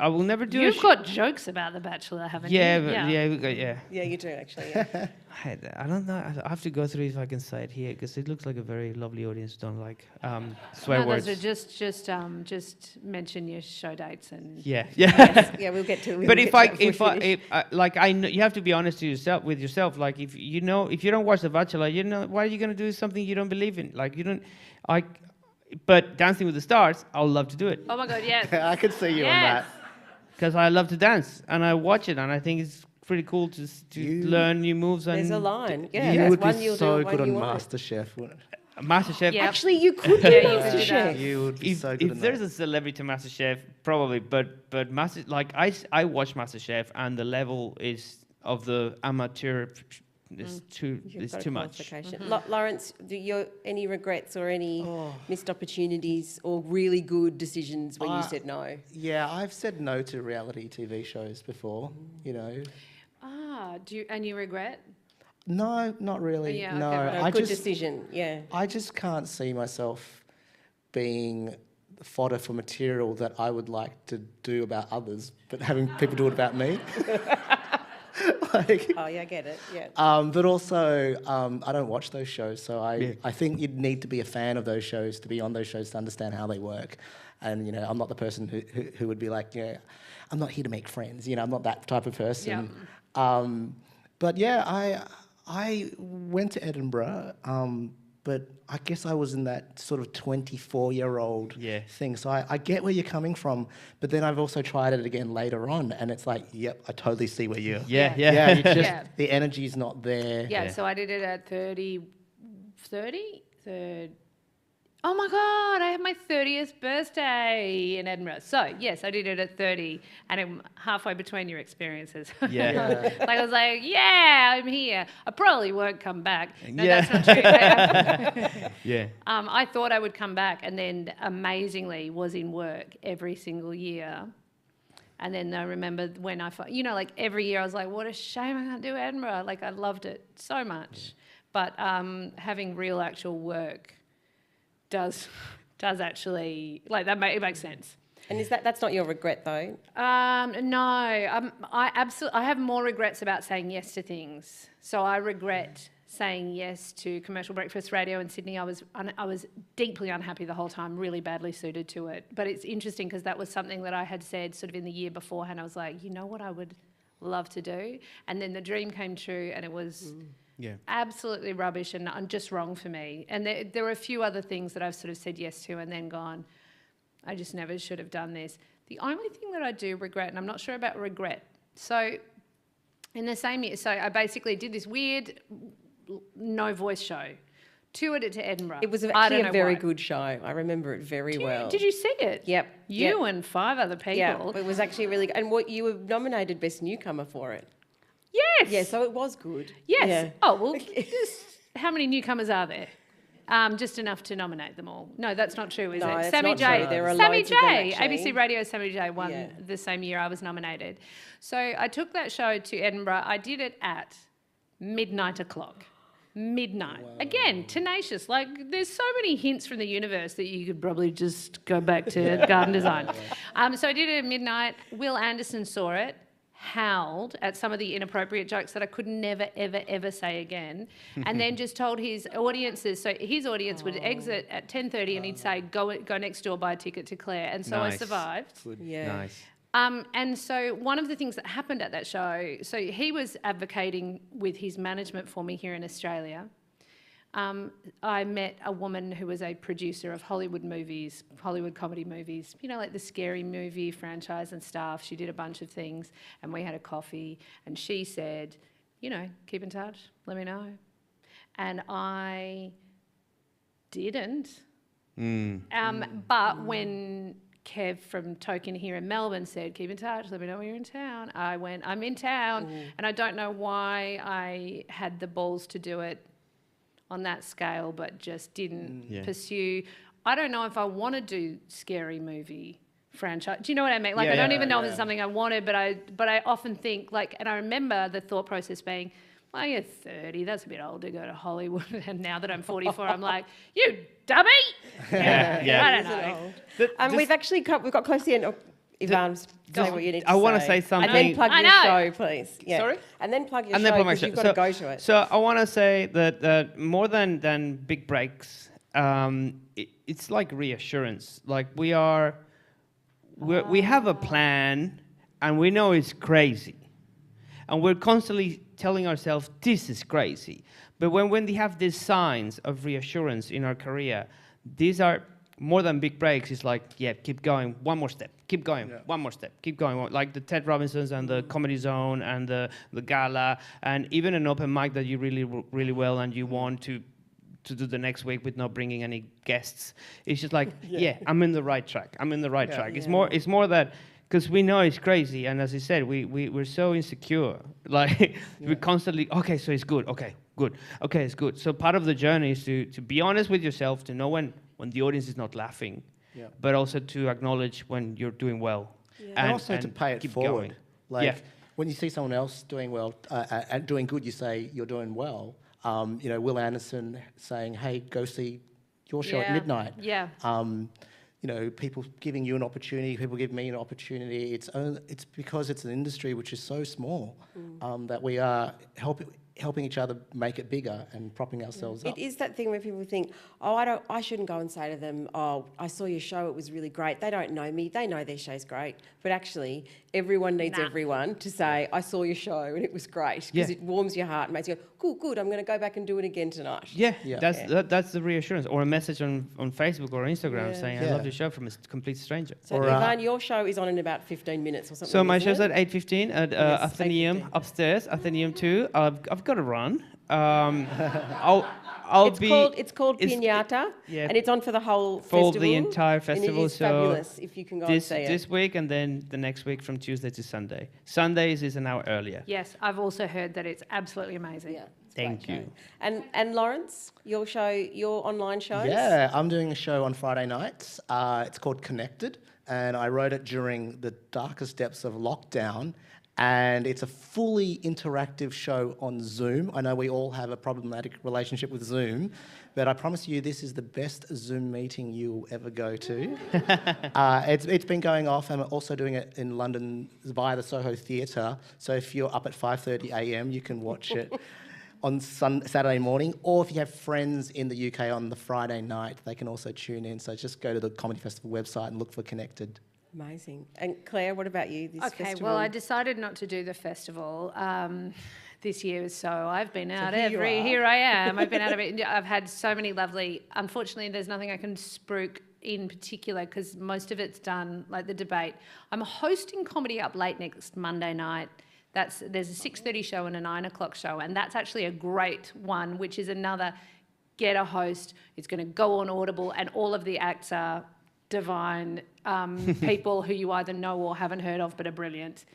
will never do it. You've got jokes about The Bachelor, haven't you? Yeah, Yeah, you do actually. Yeah. I hate that. I don't know. I have to go through if I can say it here, because it looks like a very lovely audience. Don't like swear words. Just mention your show dates and. Yeah. Yes, yeah, we'll get to it. But if I know, you have to be honest to yourself with yourself. Like, if you don't watch The Bachelor, why are you gonna do something you don't believe in? Like, you don't. But Dancing with the Stars, I would love to do it. Oh my God, yes. I could see you on that. Because I love to dance, and I watch it, and I think it's pretty cool to learn new moves. And there's a line. Yeah, you that's would one be you'll so do, one good on you won't. MasterChef, wouldn't it? MasterChef. Yeah. Actually, you could do Yeah, you could do MasterChef. that. You would be so good If at there's that. a celebrity MasterChef, probably, but I watch MasterChef, and the level of the amateur is too much. Lawrence, any regrets or any missed opportunities or really good decisions when you said no? Yeah, I've said no to reality TV shows before, And you regret? No, not really. Yeah, no, okay, No, good decision, yeah. I just can't see myself being fodder for material that I would like to do about others, but having people do it about me. Oh, yeah, I get it, yeah. But also, I don't watch those shows, so I think you'd need to be a fan of those shows to be on those shows to understand how they work. And, I'm not the person who would be like, I'm not here to make friends. I'm not that type of person. Yeah. But yeah, I went to Edinburgh, but I guess I was in that sort of 24-year-old thing. So I get where you're coming from, but then I've also tried it again later on, and it's like, yep, I totally see where you're... Yeah. It's just the energy's not there. Yeah, so I did it at 30. Oh my God, I had my 30th birthday in Edinburgh. So, yes, I did it at 30, and I'm halfway between your experiences. Yeah. I was like, yeah, I'm here. I probably won't come back. No, Yeah. that's not true. Yeah. I thought I would come back, and then amazingly was in work every single year. And then I remember when like every year I was like, what a shame I can't do Edinburgh. Like, I loved it so much. But having real actual work does actually, like, it makes sense. And that's not your regret though? No, I have more regrets about saying yes to things. So I regret saying yes to Commercial Breakfast Radio in Sydney. I was deeply unhappy the whole time, really badly suited to it. But it's interesting because that was something that I had said sort of in the year beforehand. I was like, you know what I would love to do. And then the dream came true, and it was absolutely rubbish and just wrong for me. And there were a few other things that I've sort of said yes to and then gone, I just never should have done this. The only thing that I do regret, and I'm not sure about regret, so in the same year, so I basically did this weird no voice show, toured it to Edinburgh. It was actually a very good show. I remember it very well. Did you see it? Yep. You and 5 other people. Yeah, it was actually really good. And you were nominated Best Newcomer for it. Yes. Yeah, so it was good. Yes. Yeah. Oh, well, how many newcomers are there? Just enough to nominate them all. No, that's not true, is No, it? that's Sammy not J. true. There are Sammy loads of them, J. actually. ABC Radio Sammy J won the same year I was nominated. So I took that show to Edinburgh. I did it at midnight o'clock. Midnight. Wow. Again, tenacious. Like, there's so many hints from the universe that you could probably just go back to garden design. So I did it at midnight. Will Anderson saw it, howled at some of the inappropriate jokes that I could never, ever, ever say again, and then just told his audiences, so his audience would exit at 10:30 and he'd say, go next door, buy a ticket to Claire. And so I survived. Good. Yeah. Nice. And so one of the things that happened at that show, so he was advocating with his management for me here in Australia. I met a woman who was a producer of Hollywood movies, Hollywood comedy movies, you know, like the Scary Movie franchise and stuff. She did a bunch of things, and we had a coffee, and she said, you know, keep in touch, let me know. And I didn't. But when Kev from Token here in Melbourne said, keep in touch, let me know when you're in town, I went, I'm in town. And I don't know why I had the balls to do it on that scale, but just didn't pursue. I don't know if I want to do Scary Movie franchise. Do you know what I mean? Like, I don't even know if it's something I wanted, but I often think, like, and I remember the thought process being, well, you're 30, that's a bit old to go to Hollywood. And now that I'm 44, I'm like, you dummy! I don't know. We've got close to the end. Oh, Ivan, say what you need to say. I want to say something. And then plug your show, please. Yeah. Sorry? And then plug your And show, then plug my because show. you've got to go to it. So I want to say that more than big breaks, it's like reassurance. Like we have a plan, and we know it's crazy, and we're constantly telling ourselves this is crazy. But when we have these signs of reassurance in our career, these are more than big breaks. It's like, yeah, keep going, one more step, keep going, one more step, keep going. Like the Ted Robinsons and the Comedy Zone and the Gala, and even an open mic that you really well and you want to do the next week with not bringing any guests. It's just like, I'm in the right track. I'm in the right track. It's more that, because we know it's crazy, and as I said, we're so insecure. Like we're constantly, okay, so it's good, okay, good, okay, it's good. So part of the journey is to be honest with yourself, to know when the audience is not laughing, but also to acknowledge when you're doing well. And also to pay it keep forward. going. Like when you see someone else doing well and doing good, you say you're doing well. You know, Will Anderson saying, hey, go see your show at midnight. Yeah. You know, people giving you an opportunity, people give me an opportunity. It's because it's an industry which is so small that we are helping each other make it bigger and propping ourselves up. It is that thing where people think, I shouldn't go and say to them, oh, I saw your show, it was really great. They don't know me, they know their show's great. But actually, everyone needs everyone to say, I saw your show and it was great, because it warms your heart and makes you go, good, I'm going to go back and do it again tonight. That's the reassurance. Or a message on Facebook or Instagram saying, I love your show, from a complete stranger. So Ivan, your show is on in about 15 minutes or something. So my show's at 8:15 at Athenaeum upstairs, Athenaeum 2. I've got to run. It's called Piñata, and it's on for the whole festival. For the entire festival. And it is fabulous if you can go and see it. This week, and then the next week from Tuesday to Sunday. Sundays is an hour earlier. Yes, I've also heard that it's absolutely amazing. Yeah, Thank you. And Lawrence, your show, your online shows? Yeah, I'm doing a show on Friday nights. It's called Connected, and I wrote it during the darkest depths of lockdown. And it's a fully interactive show on Zoom. I know we all have a problematic relationship with Zoom, but I promise you this is the best Zoom meeting you'll ever go to. It's been going off, and I'm also doing it in London via the Soho Theatre. So if you're up at 5:30 a.m, you can watch it on Saturday morning, or if you have friends in the UK on the Friday night, they can also tune in. So just go to the Comedy Festival website and look for Connected. Amazing. And Claire, what about you? This festival? Well, I decided not to do the festival this year, so I've been out here here I am. I've been out of it. I've had so many lovely. Unfortunately, there's nothing I can spruik in particular because most of it's done, like the debate. I'm hosting Comedy Up Late next Monday night. There's a 6:30 show and a 9 o'clock show, and that's actually a great one, which is another get a host. It's going to go on Audible, and all of the acts are divine people who you either know or haven't heard of but are brilliant.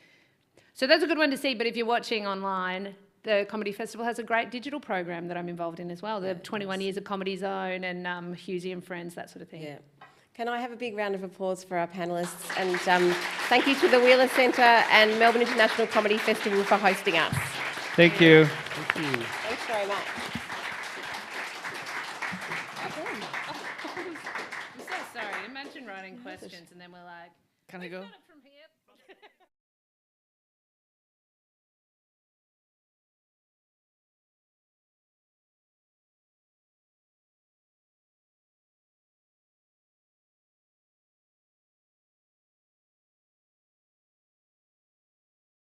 So that's a good one to see, but if you're watching online, the Comedy Festival has a great digital program that I'm involved in as well, the 21 Years of Comedy Zone and Husey and Friends, that sort of thing. Yeah. Can I have a big round of applause for our panellists? And thank you to the Wheeler Centre and Melbourne International Comedy Festival for hosting us. Thank you. Thank you. Thanks very much. I'm so sorry. Imagine writing questions and then we're like, Can I go? got it from here.